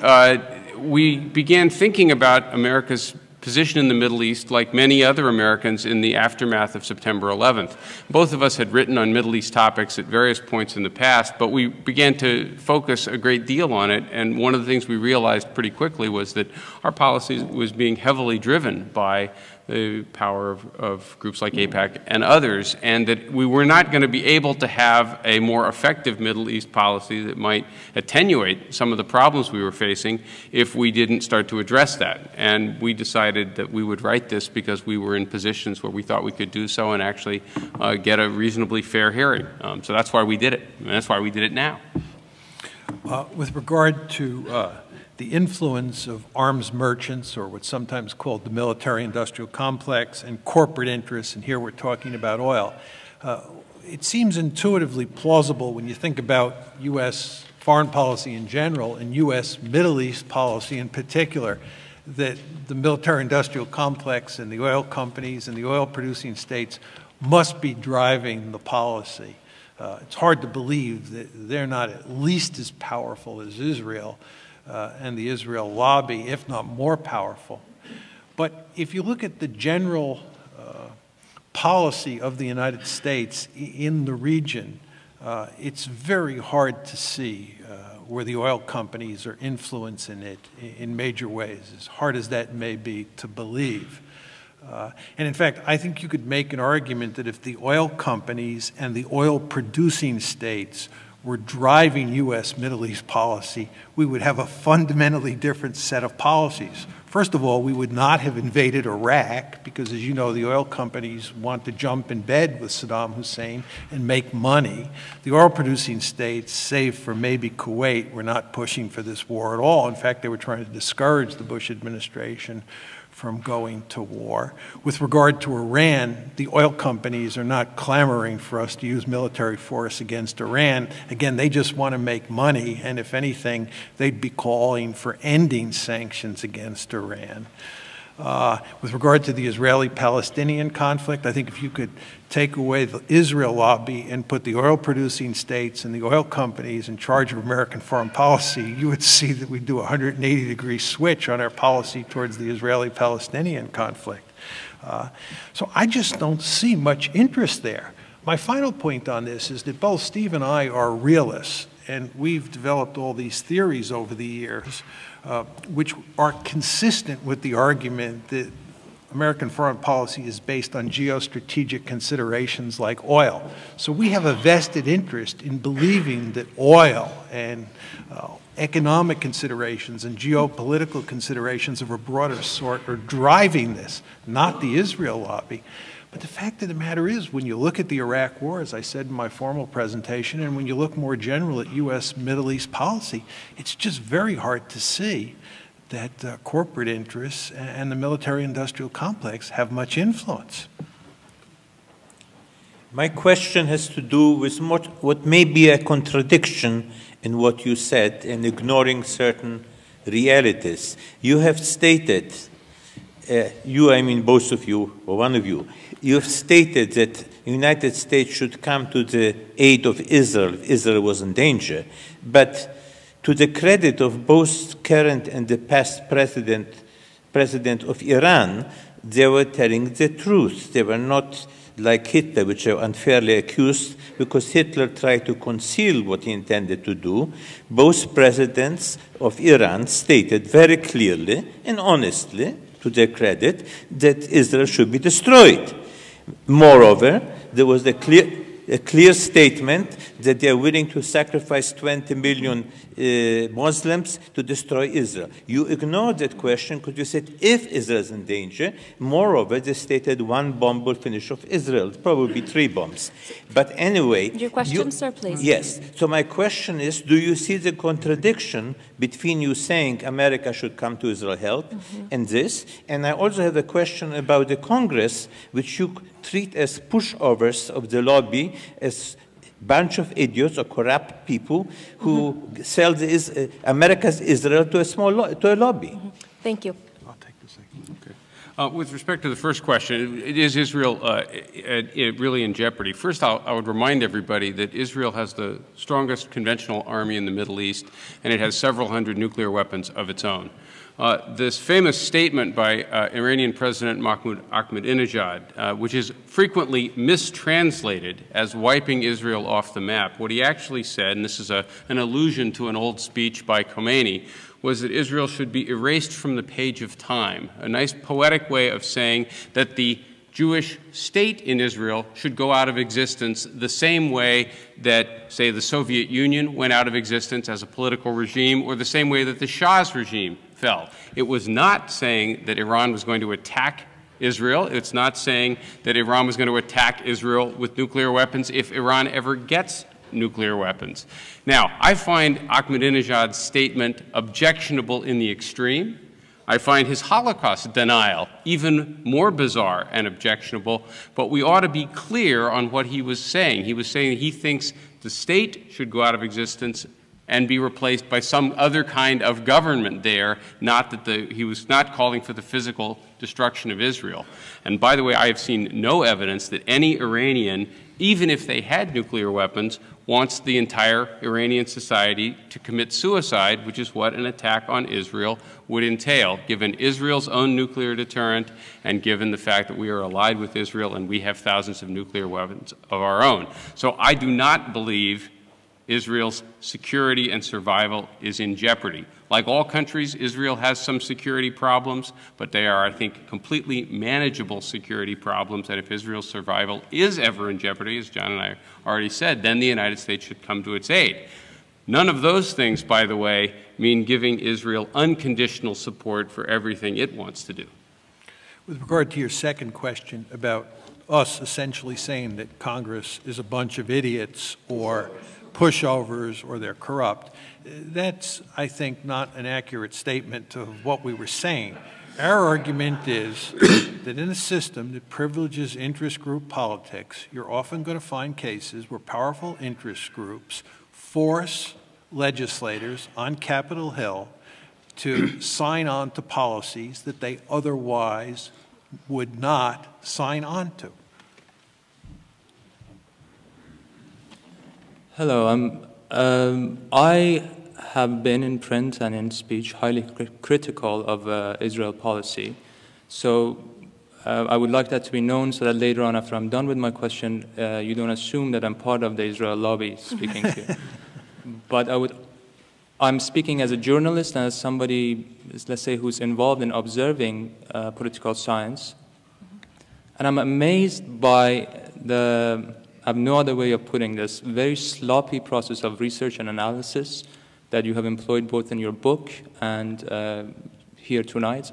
B: we began thinking about America's position in the Middle East like many other Americans in the aftermath of September 11th. Both of us had written on Middle East topics at various points in the past, but we began to focus a great deal on it, and one of the things we realized pretty quickly was that our policy was being heavily driven by the power of groups like AIPAC and others, and that we were not going to be able to have a more effective Middle East policy that might attenuate some of the problems we were facing if we didn't start to address that. And we decided that we would write this because we were in positions where we thought we could do so and actually get a reasonably fair hearing. So that's why we did it, and that's why we did it now.
C: With regard to the influence of arms merchants, or what's sometimes called the military-industrial complex, and corporate interests, and here we're talking about oil, it seems intuitively plausible when you think about U.S. foreign policy in general and U.S. Middle East policy in particular, that the military-industrial complex and the oil companies and the oil-producing states must be driving the policy. It's hard to believe that they're not at least as powerful as Israel and the Israel lobby, if not more powerful. But if you look at the general policy of the United States in the region, it's very hard to see where the oil companies are influencing it in major ways, as hard as that may be to believe. And in fact, I think you could make an argument that if the oil companies and the oil-producing states were driving U.S. Middle East policy, we would have a fundamentally different set of policies. First of all, we would not have invaded Iraq because, as you know, the oil companies want to jump in bed with Saddam Hussein and make money. The oil-producing states, save for maybe Kuwait, were not pushing for this war at all. In fact, they were trying to discourage the Bush administration from going to war. With regard to Iran, the oil companies are not clamoring for us to use military force against Iran. Again, they just want to make money, and if anything, they'd be calling for ending sanctions against Iran. With regard to the Israeli-Palestinian conflict, I think if you could take away the Israel lobby and put the oil-producing states and the oil companies in charge of American foreign policy, you would see that we do a 180-degree switch on our policy towards the Israeli-Palestinian conflict. So I just don't see much interest there. My final point on this is that both Steve and I are realists, and we've developed all these theories over the years which are consistent with the argument that American foreign policy is based on geostrategic considerations like oil. So we have a vested interest in believing that oil and economic considerations and geopolitical considerations of a broader sort are driving this, not the Israel lobby. But the fact of the matter is, when you look at the Iraq War, as I said in my formal presentation, and when you look more general at U.S. Middle East policy, it's just very hard to see that corporate interests and the military-industrial complex have much influence.
G: My question has to do with what may be a contradiction in what you said and ignoring certain realities. You have stated, I mean both of you, or one of you, you have stated that the United States should come to the aid of Israel if Israel was in danger. But to the credit of both current and the past president of Iran, they were telling the truth. They were not like Hitler, which are unfairly accused, because Hitler tried to conceal what he intended to do. Both presidents of Iran stated very clearly and honestly, to their credit, that Israel should be destroyed. Moreover, there was a clear statement that they are willing to sacrifice 20 million Muslims to destroy Israel. You ignored that question because you said if Israel is in danger. Moreover, they stated 1 bomb will finish off Israel, probably 3 bombs. But anyway...
A: Your question, sir, please.
G: Yes. So my question is, do you see the contradiction between you saying America should come to Israel's help and this? And I also have a question about the Congress, which you treat as pushovers of the lobby, as bunch of idiots or corrupt people who sell America's Israel to a lobby.
A: Thank you.
C: I'll take the second.
B: Okay. With respect to the first question, is Israel really in jeopardy? First, I would remind everybody that Israel has the strongest conventional army in the Middle East, and it has several hundred nuclear weapons of its own. this famous statement by Iranian President Mahmoud Ahmadinejad, which is frequently mistranslated as wiping Israel off the map. What he actually said, and this is an allusion to an old speech by Khomeini, was that Israel should be erased from the page of time, a nice poetic way of saying that the Jewish state in Israel should go out of existence the same way that, say, the Soviet Union went out of existence as a political regime, or the same way that the Shah's regime fell. It was not saying that Iran was going to attack Israel. It's not saying that Iran was going to attack Israel with nuclear weapons if Iran ever gets nuclear weapons. Now, I find Ahmadinejad's statement objectionable in the extreme. I find his Holocaust denial even more bizarre and objectionable, but we ought to be clear on what he was saying. He was saying that he thinks the state should go out of existence and be replaced by some other kind of government there, not that he was not calling for the physical destruction of Israel. And by the way, I have seen no evidence that any Iranian, even if they had nuclear weapons, wants the entire Iranian society to commit suicide, which is what an attack on Israel would entail, given Israel's own nuclear deterrent and given the fact that we are allied with Israel and we have thousands of nuclear weapons of our own. So I do not believe Israel's security and survival is in jeopardy. Like all countries, Israel has some security problems, but they are, I think, completely manageable security problems, and if Israel's survival is ever in jeopardy, as John and I already said, then the United States should come to its aid. None of those things, by the way, mean giving Israel unconditional support for everything it wants to do.
C: With regard to your second question about us essentially saying that Congress is a bunch of idiots or pushovers or they're corrupt, that's, I think, not an accurate statement of what we were saying. Our argument is that in a system that privileges interest group politics, you're often going to find cases where powerful interest groups force legislators on Capitol Hill to sign on to policies that they otherwise would not sign on to.
H: Hello. I have been in print and in speech highly critical of Israel policy. So I would like that to be known so that later on, after I'm done with my question, you don't assume that I'm part of the Israel lobby speaking to you. But I'm speaking as a journalist and as somebody, let's say, who's involved in observing political science. And I'm amazed by I have no other way of putting this, very sloppy process of research and analysis that you have employed both in your book and here tonight,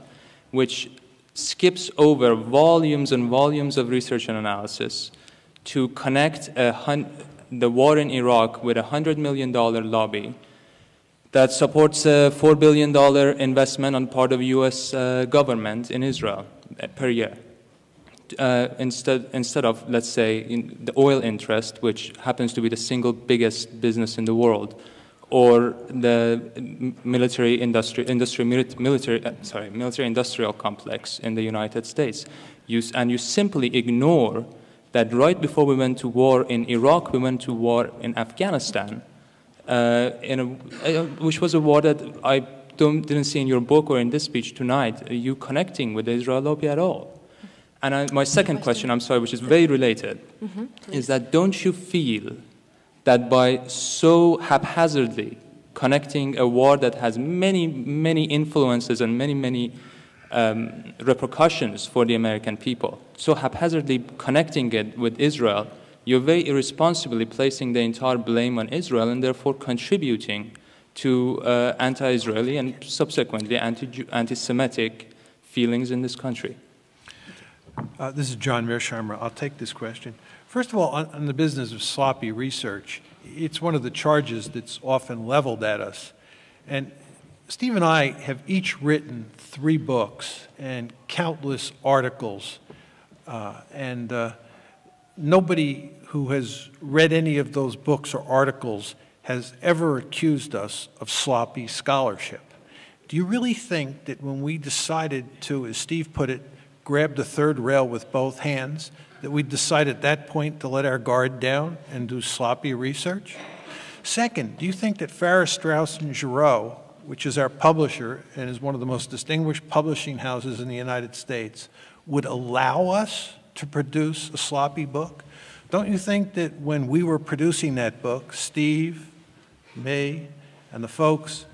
H: which skips over volumes and volumes of research and analysis to connect the war in Iraq with a $100 million lobby that supports a $4 billion investment on part of U.S. government in Israel per year. Instead of, let's say, the oil interest, which happens to be the single biggest business in the world, or the military-industrial complex in the United States. And you simply ignore that right before we went to war in Iraq, we went to war in Afghanistan, which was a war that I didn't see in your book or in this speech tonight, you connecting with the Israel lobby at all. And my second question, I'm sorry, which is very related, is that don't you feel that by so haphazardly connecting a war that has many, many influences and many, many repercussions for the American people, so haphazardly connecting it with Israel, you're very irresponsibly placing the entire blame on Israel and therefore contributing to anti-Israeli and subsequently anti-Semitic feelings in this country?
C: This is John Mearsheimer. I'll take this question. First of all, on the business of sloppy research, it's one of the charges that's often leveled at us. And Steve and I have each written 3 books and countless articles. Nobody who has read any of those books or articles has ever accused us of sloppy scholarship. Do you really think that when we decided to, as Steve put it, grab the third rail with both hands, that we'd decide at that point to let our guard down and do sloppy research? Second, do you think that Farrar, Straus, and Giroux which is our publisher and is one of the most distinguished publishing houses in the United States, would allow us to produce a sloppy book? Don't you think that when we were producing that book, Steve, me, and the folks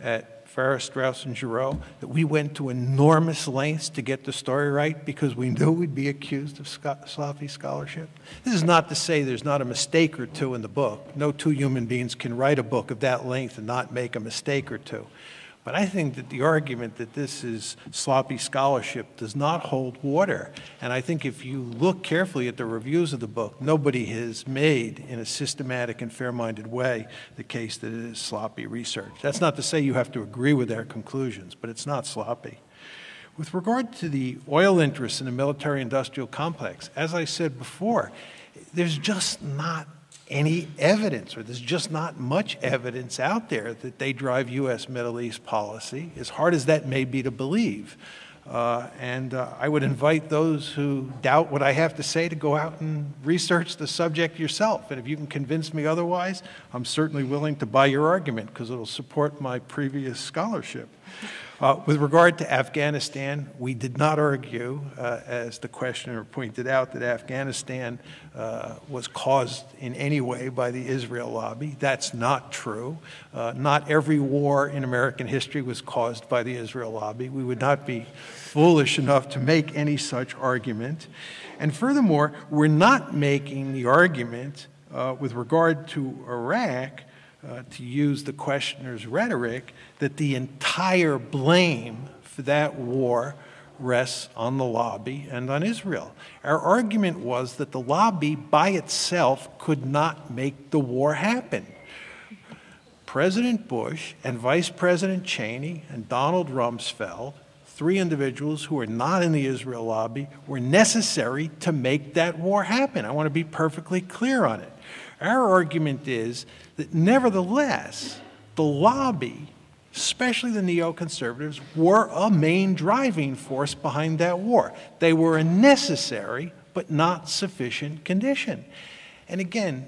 C: at Farrar, Straus, and Giroux, that we went to enormous lengths to get the story right because we knew we'd be accused of sloppy scholarship? This is not to say there's not a mistake or two in the book. No two human beings can write a book of that length and not make a mistake or two. But I think that the argument that this is sloppy scholarship does not hold water. And I think if you look carefully at the reviews of the book, nobody has made, in a systematic and fair-minded way, the case that it is sloppy research. That's not to say you have to agree with their conclusions, but it's not sloppy. With regard to the oil interests in the military-industrial complex, as I said before, there's just not any evidence, or there's just not much evidence out there that they drive U.S. Middle East policy, as hard as that may be to believe. I would invite those who doubt what I have to say to go out and research the subject yourself. And if you can convince me otherwise, I'm certainly willing to buy your argument because it'll support my previous scholarship. With regard to Afghanistan, we did not argue, as the questioner pointed out, that Afghanistan was caused in any way by the Israel lobby. That's not true. Not every war in American history was caused by the Israel lobby. We would not be foolish enough to make any such argument. And furthermore, we're not making the argument with regard to Iraq, to use the questioner's rhetoric, that the entire blame for that war rests on the lobby and on Israel. Our argument was that the lobby by itself could not make the war happen. President Bush and Vice President Cheney and Donald Rumsfeld, three individuals who are not in the Israel lobby, were necessary to make that war happen. I want to be perfectly clear on it. Our argument is that nevertheless, the lobby, especially the neoconservatives, were a main driving force behind that war. They were a necessary but not sufficient condition. And again,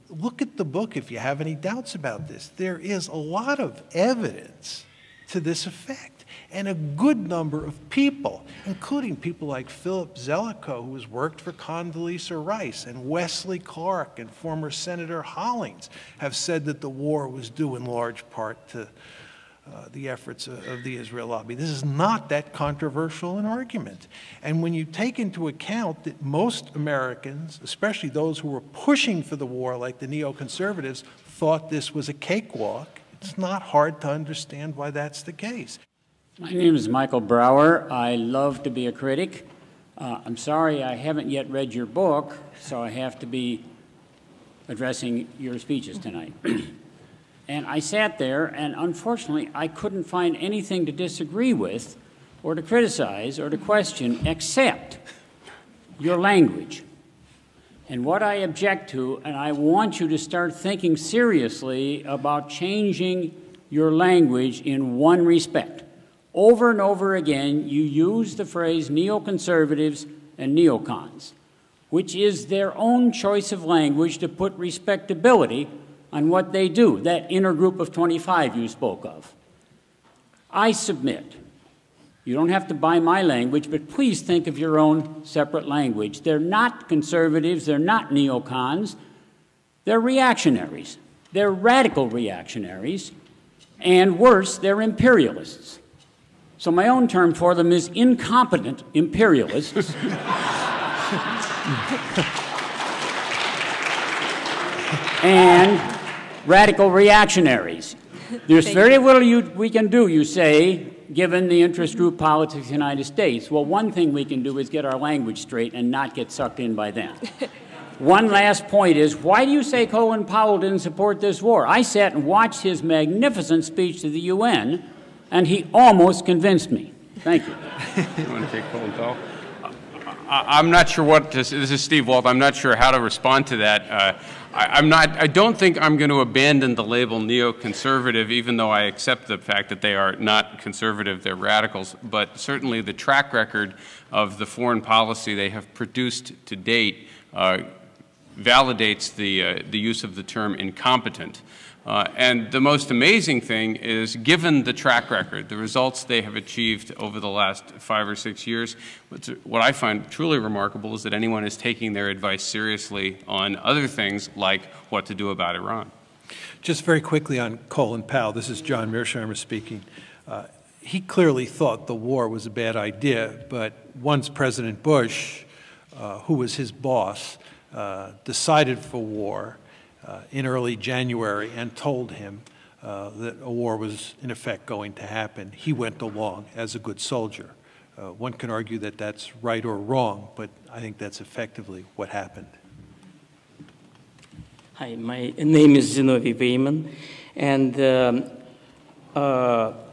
C: look at the book if you have any doubts about this. There is a lot of evidence to this effect. And a good number of people, including people like Philip Zelikow, who has worked for Condoleezza Rice, and Wesley Clark and former Senator Hollings, have said that the war was due in large part to the efforts of the Israel lobby. This is not that controversial an argument. And when you take into account that most Americans, especially those who were pushing for the war, like the neoconservatives, thought this was a cakewalk, it's not hard to understand why that's the case.
I: My name is Michael Brower. I love to be a critic. I'm sorry I haven't yet read your book, so I have to be addressing your speeches tonight. And I sat there, and unfortunately, I couldn't find anything to disagree with or to criticize or to question except your language. And what I object to, and I want you to start thinking seriously about changing your language in one respect. Over and over again, you use the phrase neoconservatives and neocons, which is their own choice of language to put respectability on what they do, that inner group of 25 you spoke of. I submit, you don't have to buy my language, but please think of your own separate language. They're not conservatives, they're not neocons, they're reactionaries. They're radical reactionaries, and worse, they're imperialists. So my own term for them is incompetent imperialists. And radical reactionaries. There's very little we can do, you say, given the interest group politics of the United States. Well, one thing we can do is get our language straight and not get sucked in by them. One last point is, why do you say Colin Powell didn't support this war? I sat and watched his magnificent speech to the UN, and he almost convinced me. Thank you.
B: You want to take Colin Powell? I'm not sure what this is Steve Walt. I'm not sure how to respond to that. I don't think I'm going to abandon the label neoconservative, even though I accept the fact that they are not conservative, they're radicals. But certainly the track record of the foreign policy they have produced to date validates the use of the term incompetent. And the most amazing thing is, given the track record, the results they have achieved over the last 5 or 6 years, what I find truly remarkable is that anyone is taking their advice seriously on other things like what to do about Iran.
C: Just very quickly on Colin Powell, this is John Mearsheimer speaking. He clearly thought the war was a bad idea, but once President Bush, who was his boss, decided for war in early January and told him that a war was in effect going to happen, he went along as a good soldier. One can argue that that's right or wrong, but I think that's effectively what happened.
J: Hi, my name is Zinovi Veyman, and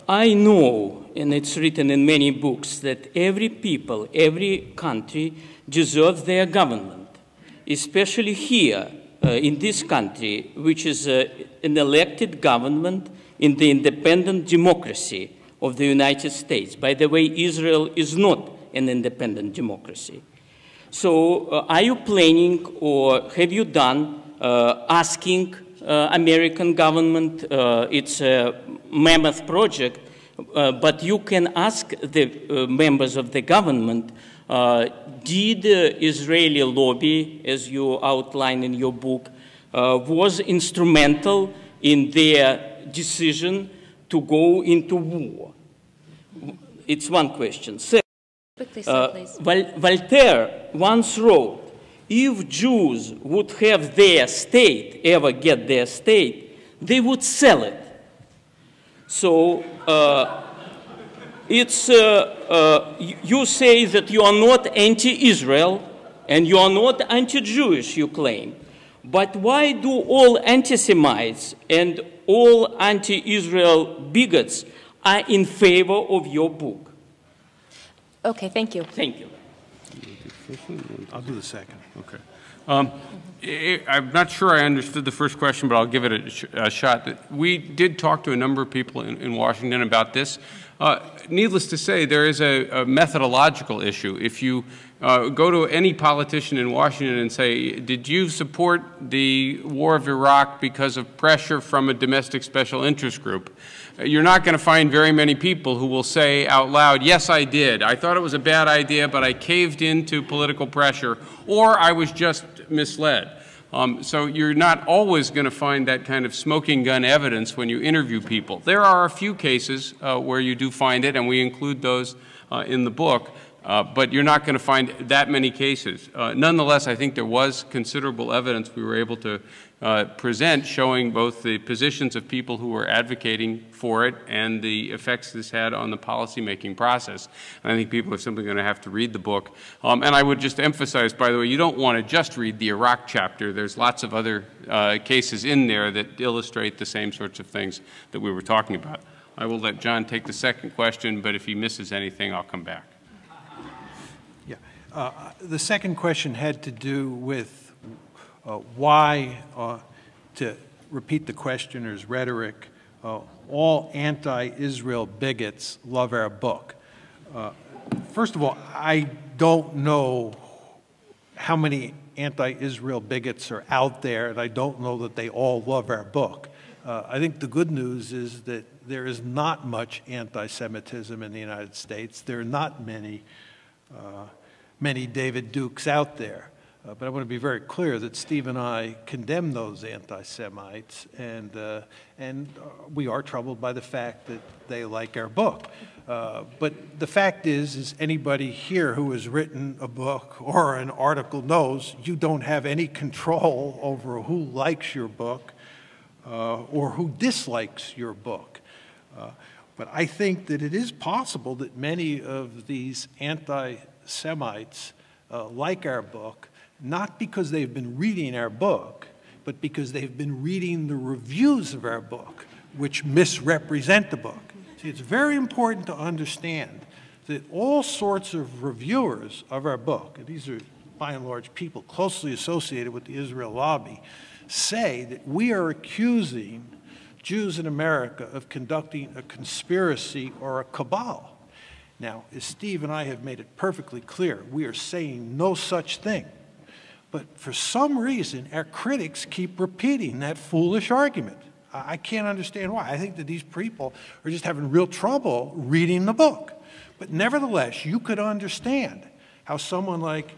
J: I know, and it's written in many books, that every people, every country deserves their government, especially here in this country, which is an elected government in the independent democracy of the United States. By the way, Israel is not an independent democracy. So are you planning, or have you done, asking American government, it's a mammoth project, but you can ask the members of the government, did Israeli lobby, as you outline in your book, was instrumental in their decision to go into war? It's one question.
A: Quickly, sir, please.
J: Voltaire once wrote, if Jews would have their state, ever get their state, they would sell it. So it's, you say that you are not anti-Israel and you are not anti-Jewish, you claim. But why do all anti-Semites and all anti-Israel bigots are in favor of your book?
A: Okay, thank you.
J: Thank you.
C: I'll do the second.
B: Okay. I'm not sure I understood the first question, but I'll give it a shot. We did talk to a number of people in Washington about this. Needless to say, there is a methodological issue. If you go to any politician in Washington and say, did you support the war of Iraq because of pressure from a domestic special interest group? You're not going to find very many people who will say out loud, yes, I did. I thought it was a bad idea, but I caved into political pressure, or I was just misled. So you're not always going to find that kind of smoking gun evidence when you interview people. There are a few cases where you do find it, and we include those in the book, but you're not going to find that many cases. Nonetheless, I think there was considerable evidence we were able to present showing both the positions of people who were advocating for it and the effects this had on the policymaking process. And I think people are simply going to have to read the book. And I would just emphasize, by the way, you don't want to just read the Iraq chapter. There's lots of other cases in there that illustrate the same sorts of things that we were talking about. I will let John take the second question, but if he misses anything, I'll come back.
C: Yeah. The second question had to do with why, to repeat the questioner's rhetoric, all anti-Israel bigots love our book. First of all, I don't know how many anti-Israel bigots are out there, and I don't know that they all love our book. I think the good news is that there is not much anti-Semitism in the United States. There are not many David Dukes out there. But I want to be very clear that Steve and I condemn those anti-Semites, and we are troubled by the fact that they like our book. But the fact is anybody here who has written a book or an article knows you don't have any control over who likes your book or who dislikes your book. But I think that it is possible that many of these anti-Semites like our book, not because they've been reading our book, but because they've been reading the reviews of our book, which misrepresent the book. See, it's very important to understand that all sorts of reviewers of our book, and these are by and large people closely associated with the Israel lobby, say that we are accusing Jews in America of conducting a conspiracy or a cabal. Now, as Steve and I have made it perfectly clear, we are saying no such thing. But for some reason, our critics keep repeating that foolish argument. I can't understand why. I think that these people are just having real trouble reading the book. But nevertheless, you could understand how someone like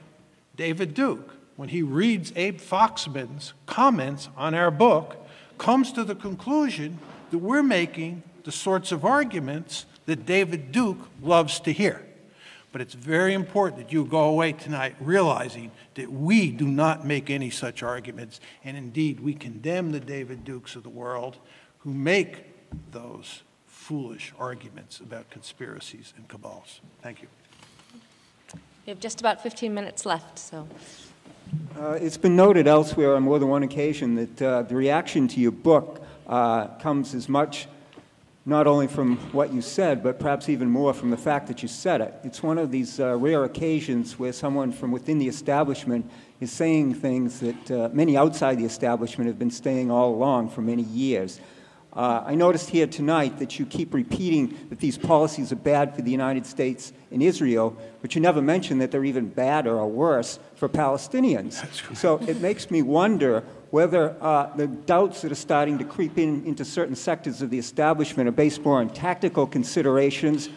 C: David Duke, when he reads Abe Foxman's comments on our book, comes to the conclusion that we're making the sorts of arguments that David Duke loves to hear. But it's very important that you go away tonight realizing that we do not make any such arguments, and indeed we condemn the David Dukes of the world who make those foolish arguments about conspiracies and cabals. Thank you.
A: We have just about 15 minutes left, so.
K: It's been noted elsewhere on more than one occasion that the reaction to your book comes as much not only from what you said, but perhaps even more from the fact that you said it. It's one of these rare occasions where someone from within the establishment is saying things that many outside the establishment have been saying all along for many years. I noticed here tonight that you keep repeating that these policies are bad for the United States and Israel, but you never mention that they're even badder or worse for Palestinians. So it makes me wonder whether the doubts that are starting to creep into certain sectors of the establishment are based more on tactical considerations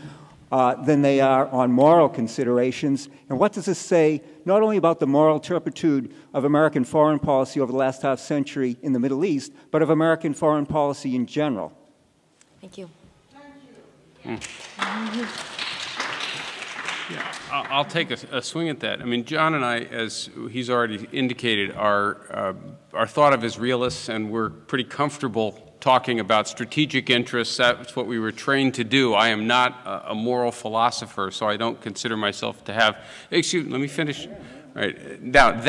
K: than they are on moral considerations. And what does this say not only about the moral turpitude of American foreign policy over the last half century in the Middle East, but of American foreign policy in general?
A: Thank you.
B: Yeah, I'll take a swing at that. I mean, John and I, as he's already indicated, are thought of as realists, and we're pretty comfortable talking about strategic interests. That's what we were trained to do. I am not a moral philosopher, so I don't consider myself to have. Excuse me, let me finish. All right. Now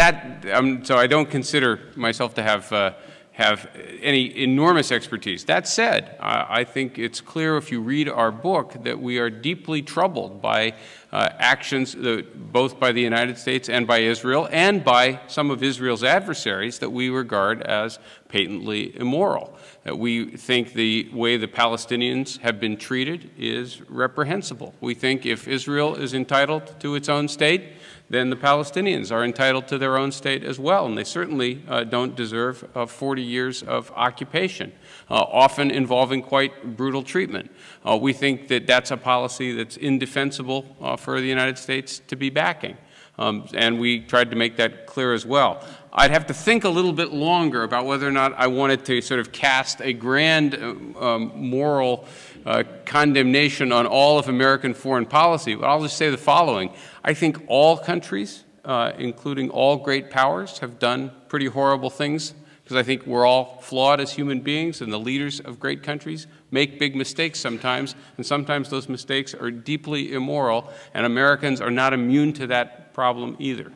B: so I don't consider myself to have any enormous expertise. That said, I think it's clear if you read our book that we are deeply troubled by actions both by the United States and by Israel and by some of Israel's adversaries that we regard as patently immoral. That we think the way the Palestinians have been treated is reprehensible. We think if Israel is entitled to its own state, then the Palestinians are entitled to their own state as well, and they certainly don't deserve 40 years of occupation, often involving quite brutal treatment. We think that that's a policy that's indefensible for the United States to be backing, and we tried to make that clear as well. I'd have to think a little bit longer about whether or not I wanted to sort of cast a grand moral condemnation on all of American foreign policy, but I'll just say the following. I think all countries, including all great powers, have done pretty horrible things, because I think we're all flawed as human beings, and the leaders of great countries make big mistakes sometimes, and sometimes those mistakes are deeply immoral, and Americans are not immune to that problem either.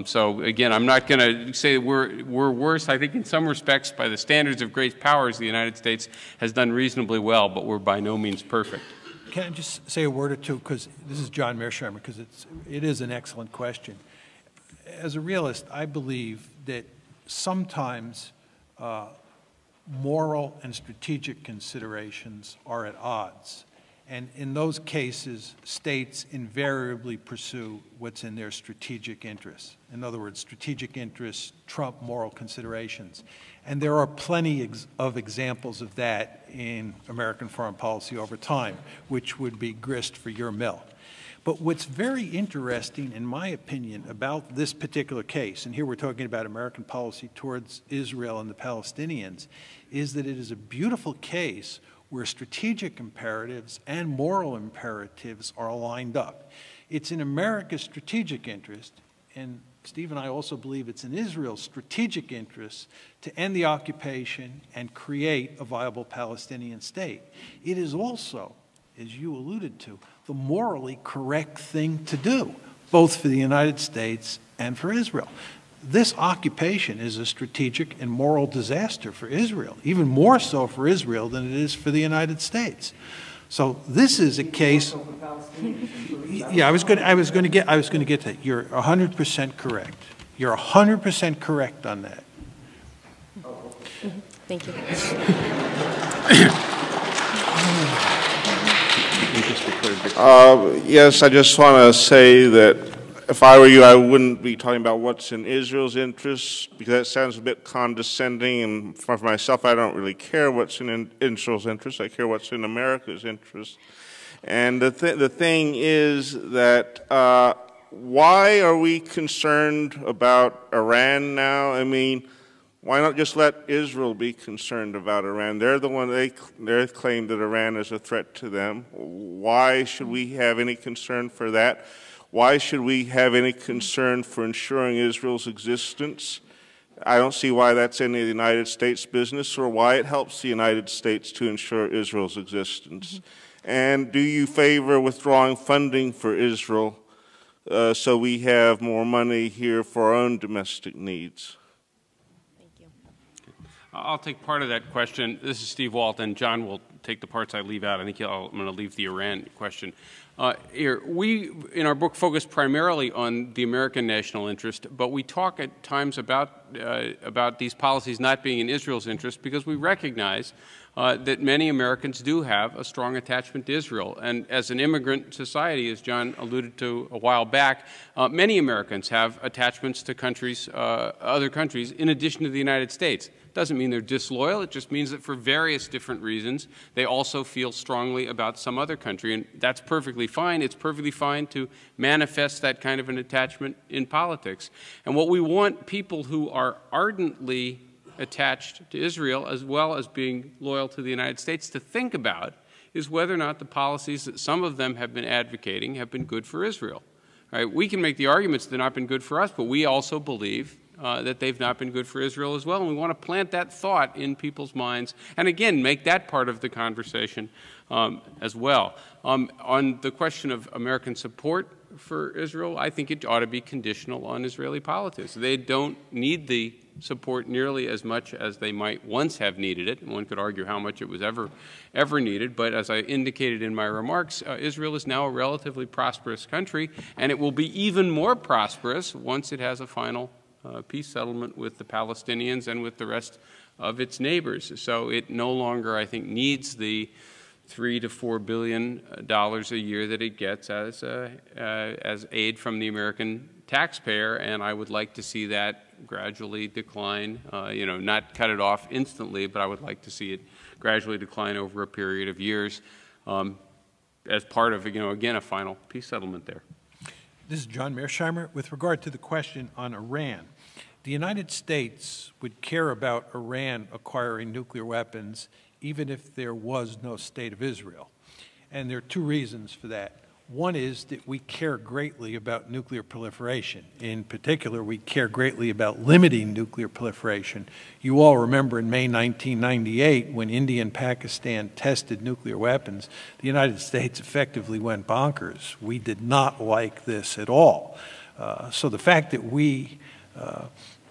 B: So again, I'm not going to say we're worse. I think in some respects, by the standards of great powers, the United States has done reasonably well, but we're by no means perfect.
C: Can I just say a word or two, because this is John Mearsheimer, because it is an excellent question. As a realist, I believe that sometimes moral and strategic considerations are at odds. And in those cases, states invariably pursue what's in their strategic interests. In other words, strategic interests trump moral considerations. And there are plenty of examples of that in American foreign policy over time, which would be grist for your mill. But what's very interesting, in my opinion, about this particular case, and here we're talking about American policy towards Israel and the Palestinians, is that it is a beautiful case where strategic imperatives and moral imperatives are lined up. It's in America's strategic interest, and Steve and I also believe it's in Israel's strategic interest, to end the occupation and create a viable Palestinian state. It is also, as you alluded to, the morally correct thing to do, both for the United States and for Israel. This occupation is a strategic and moral disaster for Israel, even more so for Israel than it is for the United States. So this is a case. Yeah, I was going to get to that. You're 100% correct. You're 100% correct on that.
A: Thank you.
L: Yes, I just want to say that if I were you, I wouldn't be talking about what's in Israel's interest, because that sounds a bit condescending, and for myself, I don't really care what's in Israel's interest. I care what's in America's interest. And the thing is that why are we concerned about Iran now? I mean, why not just let Israel be concerned about Iran? They're the one, they claim that Iran is a threat to them. Why should we have any concern for that? Why should we have any concern for ensuring Israel's existence? I don't see why that's any of the United States' business or why it helps the United States to ensure Israel's existence. And do you favor withdrawing funding for Israel so we have more money here for our own domestic needs?
B: I'll take part of that question. This is Steve Walt, and John will take the parts I leave out. I think I'm going to leave the Iran question. Here, we, in our book, focus primarily on the American national interest, but we talk at times about these policies not being in Israel's interest because we recognize that many Americans do have a strong attachment to Israel. And as an immigrant society, as John alluded to a while back, many Americans have attachments to countries, other countries, in addition to the United States. Doesn't mean they're disloyal. It just means that for various different reasons, they also feel strongly about some other country, and that's perfectly fine. It's perfectly fine to manifest that kind of an attachment in politics. And what we want people who are ardently attached to Israel, as well as being loyal to the United States, to think about is whether or not the policies that some of them have been advocating have been good for Israel. Right? We can make the arguments that they've not been good for us, but we also believe that they've not been good for Israel as well, and we want to plant that thought in people's minds, and again, make that part of the conversation as well. On the question of American support for Israel, I think it ought to be conditional on Israeli politics. They don't need the support nearly as much as they might once have needed it. One could argue how much it was ever needed, but as I indicated in my remarks, Israel is now a relatively prosperous country, and it will be even more prosperous once it has a final peace settlement with the Palestinians and with the rest of its neighbors. So it no longer, I think, needs the $3 to $4 billion a year that it gets as aid from the American taxpayer, and I would like to see that gradually decline. Not cut it off instantly, but I would like to see it gradually decline over a period of years as part of, again, a final peace settlement there.
C: This is John Mearsheimer. With regard to the question on Iran, the United States would care about Iran acquiring nuclear weapons even if there was no state of Israel. And there are two reasons for that. One is that we care greatly about nuclear proliferation. In particular, we care greatly about limiting nuclear proliferation. You all remember in May 1998, when India and Pakistan tested nuclear weapons, the United States effectively went bonkers. We did not like this at all. So the fact that we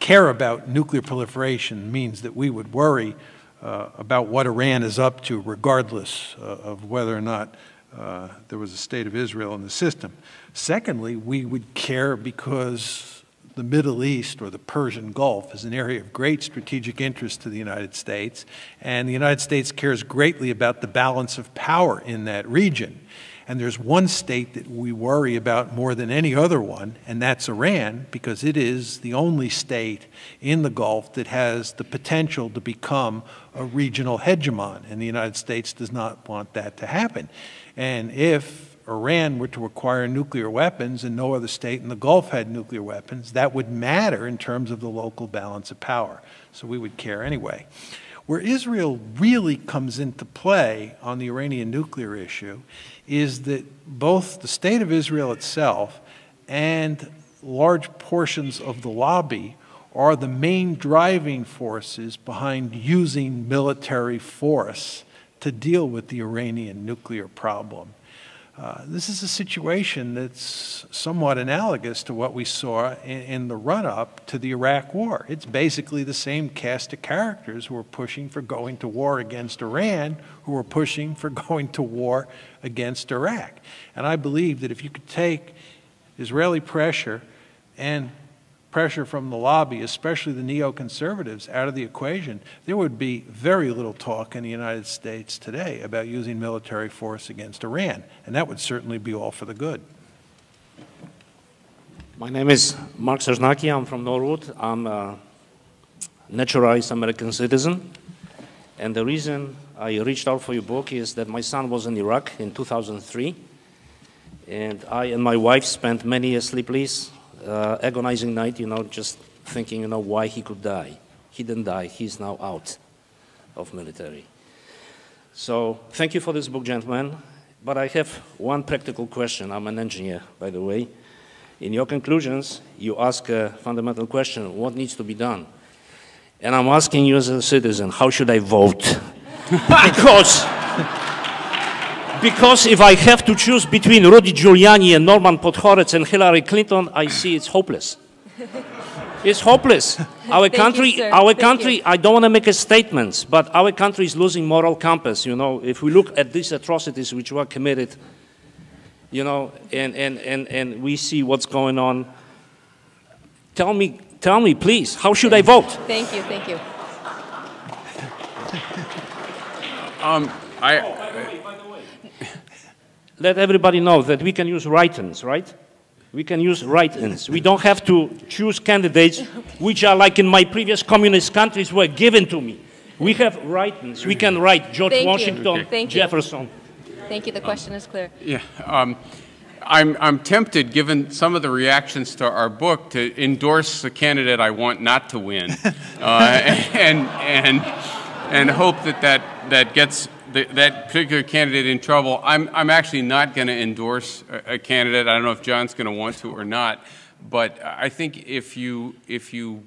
C: care about nuclear proliferation means that we would worry about what Iran is up to, regardless of whether or not there was a state of Israel in the system. Secondly, we would care because the Middle East or the Persian Gulf is an area of great strategic interest to the United States, and the United States cares greatly about the balance of power in that region. And there's one state that we worry about more than any other one, and that's Iran, because it is the only state in the Gulf that has the potential to become a regional hegemon, and the United States does not want that to happen. And if Iran were to acquire nuclear weapons and no other state in the Gulf had nuclear weapons, that would matter in terms of the local balance of power. So we would care anyway. Where Israel really comes into play on the Iranian nuclear issue is that both the state of Israel itself and large portions of the lobby are the main driving forces behind using military force to deal with the Iranian nuclear problem. This is a situation that's somewhat analogous to what we saw in the run-up to the Iraq War. It's basically the same cast of characters who are pushing for going to war against Iran, who are pushing for going to war against Iraq. And I believe that if you could take Israeli pressure and pressure from the lobby, especially the neoconservatives, out of the equation, there would be very little talk in the United States today about using military force against Iran, and that would certainly be all for the good.
M: My name is Mark Sersnaki. I'm from Norwood. I'm a naturalized American citizen. And the reason I reached out for your book is that my son was in Iraq in 2003. And I and my wife spent many a sleepless, agonizing night, just thinking, why he could die. He didn't die. He's now out of military. So thank you for this book, gentlemen. But I have one practical question. I'm an engineer, by the way. In your conclusions, you ask a fundamental question: what needs to be done? And I'm asking you as a citizen, how should I vote? Because if I have to choose between Rudy Giuliani and Norman Podhoretz and Hillary Clinton, I see it's hopeless. It's hopeless. Our country, I don't want to make a statement, but our country is losing moral compass. If we look at these atrocities which were committed, and we see what's going on, tell me, please, how should I vote?
A: Thank you, thank you.
M: Let everybody know that we can use write-ins, right? We can use write-ins. We don't have to choose candidates which are like in my previous communist countries were given to me. We have write-ins. We can write George Washington, Jefferson.
A: Thank you. The question is clear.
B: Yeah. I'm tempted, given some of the reactions to our book, to endorse the candidate I want not to win, and hope that gets that particular candidate in trouble. I'm actually not going to endorse a candidate. I don't know if John's going to want to or not, but I think if the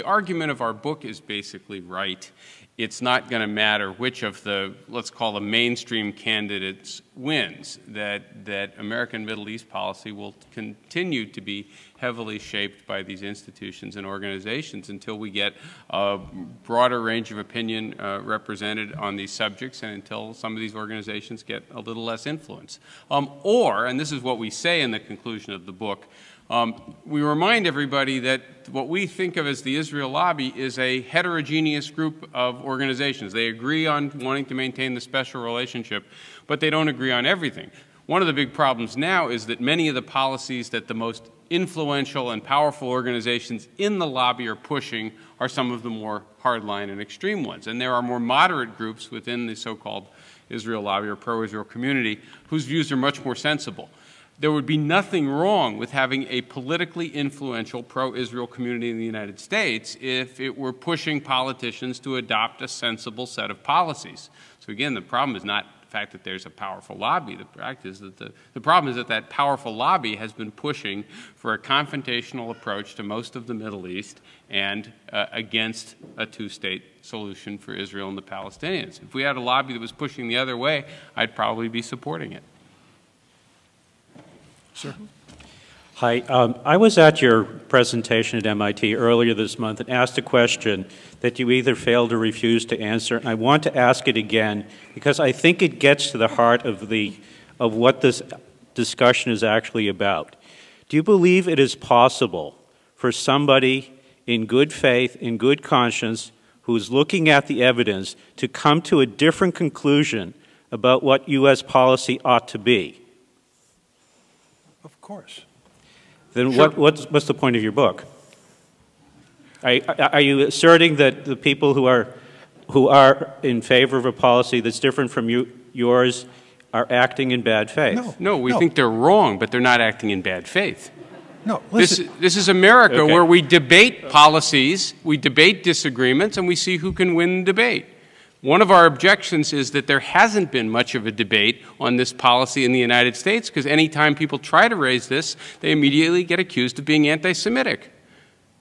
B: argument of our book is basically right, it's not going to matter which of the, let's call the mainstream candidates wins, that American Middle East policy will continue to be heavily shaped by these institutions and organizations until we get a broader range of opinion represented on these subjects and until some of these organizations get a little less influence. Or, and this is what we say in the conclusion of the book, we remind everybody that what we think of as the Israel lobby is a heterogeneous group of organizations. They agree on wanting to maintain the special relationship, but they don't agree on everything. One of the big problems now is that many of the policies that the most influential and powerful organizations in the lobby are pushing are some of the more hardline and extreme ones. And there are more moderate groups within the so-called Israel lobby or pro-Israel community whose views are much more sensible. There would be nothing wrong with having a politically influential pro-Israel community in the United States if it were pushing politicians to adopt a sensible set of policies. So again, the problem is not the fact that there's a powerful lobby. The fact is that the problem is that that powerful lobby has been pushing for a confrontational approach to most of the Middle East and against a two-state solution for Israel and the Palestinians. If we had a lobby that was pushing the other way, I'd probably be supporting it.
C: Sir.
N: Hi. I was at your presentation at MIT earlier this month and asked a question that you either failed or refused to answer. And I want to ask it again because I think it gets to the heart of what this discussion is actually about. Do you believe it is possible for somebody in good faith, in good conscience, who's looking at the evidence to come to a different conclusion about what U.S. policy ought to be?
C: Of course.
N: Then
C: sure.
N: what's the point of your book? Are you asserting that the people who are in favor of a policy that's different from yours are acting in bad faith?
B: No, we think they're wrong, but they're not acting in bad faith.
C: No,
B: this is America where we debate policies, we debate disagreements, and we see who can win the debate. One of our objections is that there hasn't been much of a debate on this policy in the United States because any time people try to raise this, they immediately get accused of being anti-Semitic.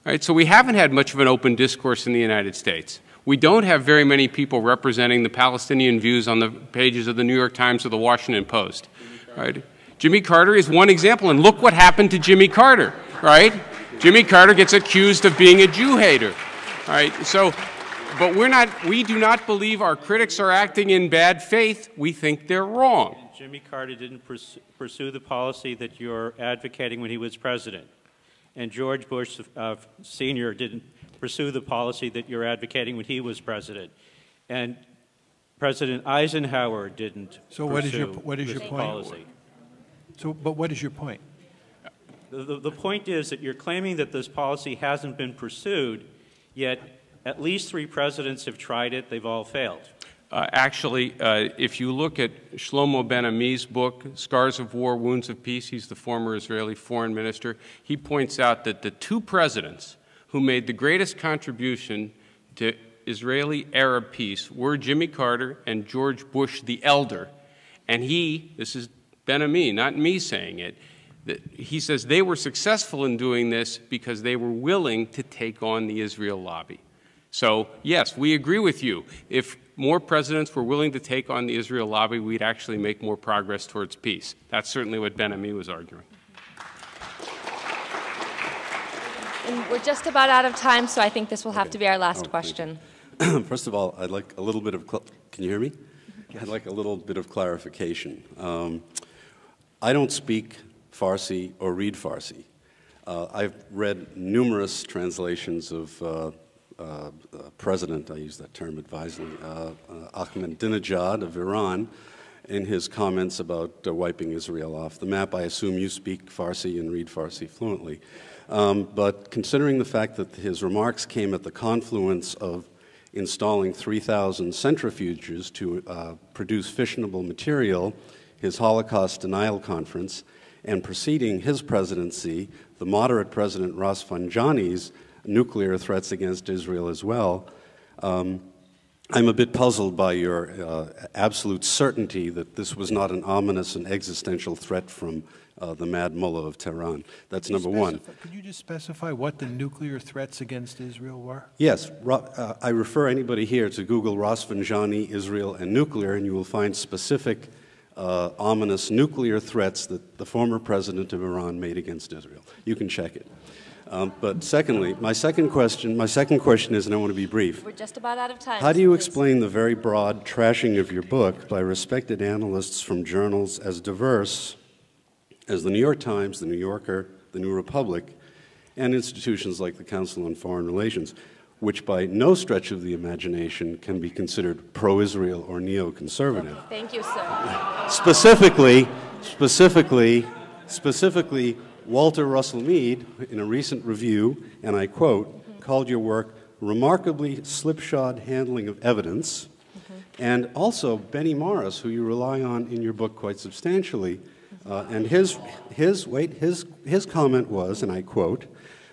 B: Right? So we haven't had much of an open discourse in the United States. We don't have very many people representing the Palestinian views on the pages of the New York Times or the Washington Post. Right? Jimmy Carter is one example, and look what happened to Jimmy Carter. Right? Jimmy Carter gets accused of being a Jew hater. Right? But we do not believe our critics are acting in bad faith. We think they're wrong.
N: And Jimmy Carter didn't pursue the policy that you're advocating when he was president. And George Bush Sr. didn't pursue the policy that you're advocating when he was president. And President Eisenhower didn't pursue this policy.
C: So, but what is your point?
N: The point is that you're claiming that this policy hasn't been pursued, yet at least 3 presidents have tried it. They've all failed.
B: Actually, if you look at Shlomo Ben-Ami's book, Scars of War, Wounds of Peace, he's the former Israeli foreign minister, he points out that the 2 presidents who made the greatest contribution to Israeli-Arab peace were Jimmy Carter and George Bush the Elder. And this is Ben-Ami, not me saying it, he says they were successful in doing this because they were willing to take on the Israel lobby. So, yes, we agree with you. If more presidents were willing to take on the Israel lobby, we'd actually make more progress towards peace. That's certainly what Ben-Ami was arguing.
A: And we're just about out of time, so I think this will have to be our last question.
O: First of all, I'd like a little bit of, can you hear me? I'd like a little bit of clarification. I don't speak Farsi or read Farsi. I've read numerous translations of President, I use that term advisedly, Ahmadinejad of Iran, in his comments about wiping Israel off the map. I assume you speak Farsi and read Farsi fluently. But considering the fact that his remarks came at the confluence of installing 3,000 centrifuges to produce fissionable material, his Holocaust denial conference, and preceding his presidency, the moderate President Rafsanjani's nuclear threats against Israel as well, I'm a bit puzzled by your absolute certainty that this was not an ominous and existential threat from the Mad Mullah of Tehran. That's number one.
C: Could you just specify what the nuclear threats against Israel were?
O: Yes. I refer anybody here to Google Rafsanjani, Israel, and nuclear, and you will find specific ominous nuclear threats that the former president of Iran made against Israel. You can check it. But secondly, my second question is, and I want to be brief.
A: We're just about out of time.
O: How do you explain the very broad trashing of your book by respected analysts from journals as diverse as the New York Times, the New Yorker, the New Republic, and institutions like the Council on Foreign Relations, which by no stretch of the imagination can be considered pro-Israel or neoconservative?
A: Thank you, sir.
O: Specifically, Walter Russell Mead, in a recent review, and I quote, called your work remarkably slipshod handling of evidence, and also Benny Morris, who you rely on in your book quite substantially, and his comment was, and I quote,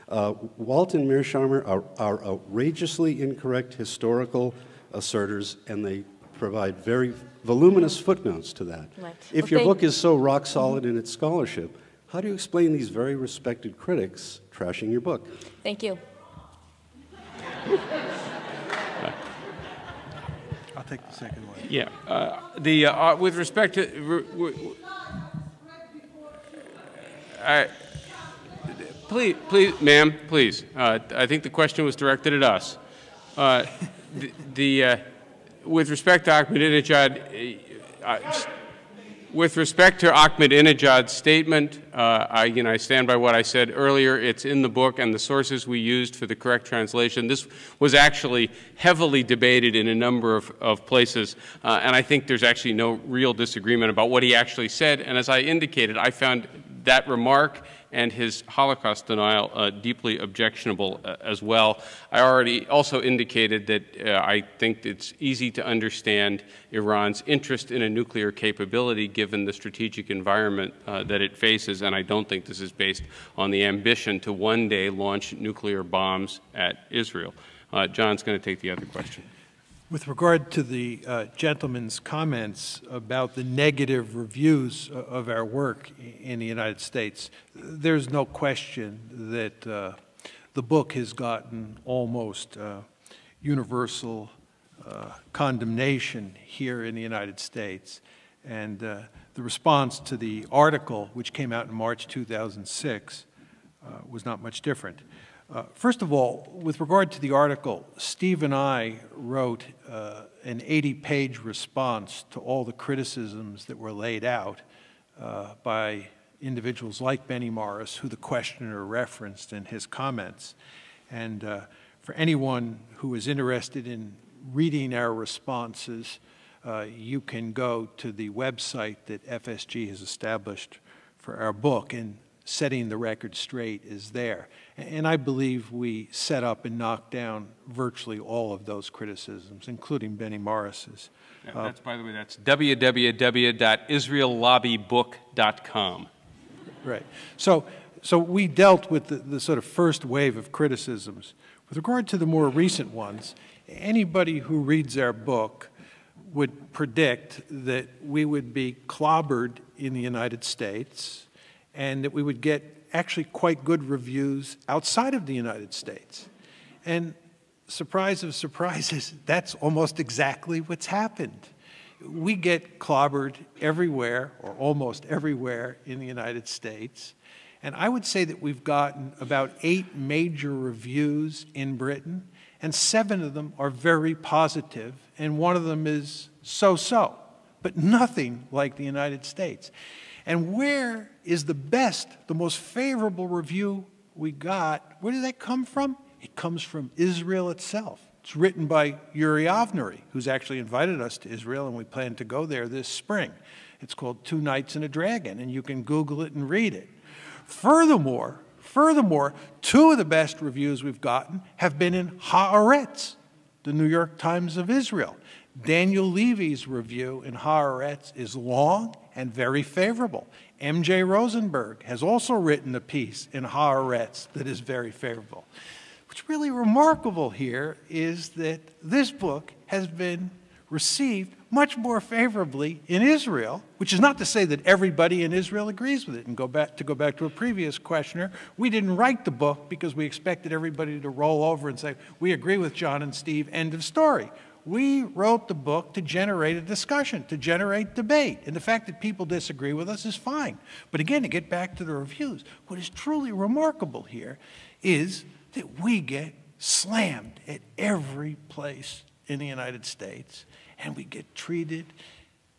O: Walt and Mearsheimer are outrageously incorrect historical asserters, and they provide very voluminous footnotes to that.
A: Right.
O: If your book is so rock solid in its scholarship, how do you explain these very respected critics trashing your book?
A: Thank you.
C: I'll take the second one.
B: Yeah. With respect to... please, ma'am, please. I think the question was directed at us. With respect to Ahmadinejad... with respect to Ahmadinejad's statement, I stand by what I said earlier. It's in the book, and the sources we used for the correct translation. This was actually heavily debated in a number of places, and I think there's actually no real disagreement about what he actually said. And as I indicated, I found that remark and his Holocaust denial deeply objectionable as well. I already also indicated that I think it's easy to understand Iran's interest in a nuclear capability given the strategic environment that it faces, and I don't think this is based on the ambition to one day launch nuclear bombs at Israel. John's going to take the other question.
C: With regard to the gentleman's comments about the negative reviews of our work in the United States, there's no question that the book has gotten almost universal condemnation here in the United States. And the response to the article, which came out in March 2006, was not much different. First of all, with regard to the article, Steve and I wrote an 80-page response to all the criticisms that were laid out by individuals like Benny Morris, who the questioner referenced in his comments. And for anyone who is interested in reading our responses, you can go to the website that FSG has established for our book. And setting the record straight is there. And I believe we set up and knocked down virtually all of those criticisms, including Benny Morris's.
B: That's, by the way, that's www.israellobbybook.com.
C: Right. So we dealt with the sort of first wave of criticisms. With regard to the more recent ones, anybody who reads our book would predict that we would be clobbered in the United States and that we would get actually quite good reviews outside of the United States. And surprise of surprises, that's almost exactly what's happened. We get clobbered everywhere, or almost everywhere, in the United States. And I would say that we've gotten about 8 major reviews in Britain, and 7 of them are very positive, and 1 of them is so-so, but nothing like the United States. And where is the best, the most favorable review we got? Where did that come from? It comes from Israel itself. It's written by Yuri Avnery, who's actually invited us to Israel, and we plan to go there this spring. It's called 2 Nights and a Dragon, and you can Google it and read it. Furthermore, 2 of the best reviews we've gotten have been in Haaretz, the New York Times of Israel. Daniel Levy's review in Haaretz is long and very favorable. M.J. Rosenberg has also written a piece in Haaretz that is very favorable. What's really remarkable here is that this book has been received much more favorably in Israel, which is not to say that everybody in Israel agrees with it. And to go back to a previous questioner, we didn't write the book because we expected everybody to roll over and say, we agree with John and Steve, end of story. We wrote the book to generate a discussion, to generate debate. And the fact that people disagree with us is fine. But again, to get back to the reviews, what is truly remarkable here is that we get slammed at every place in the United States, and we get treated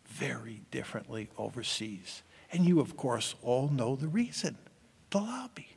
C: very differently overseas. And you, of course, all know the reason: the lobby.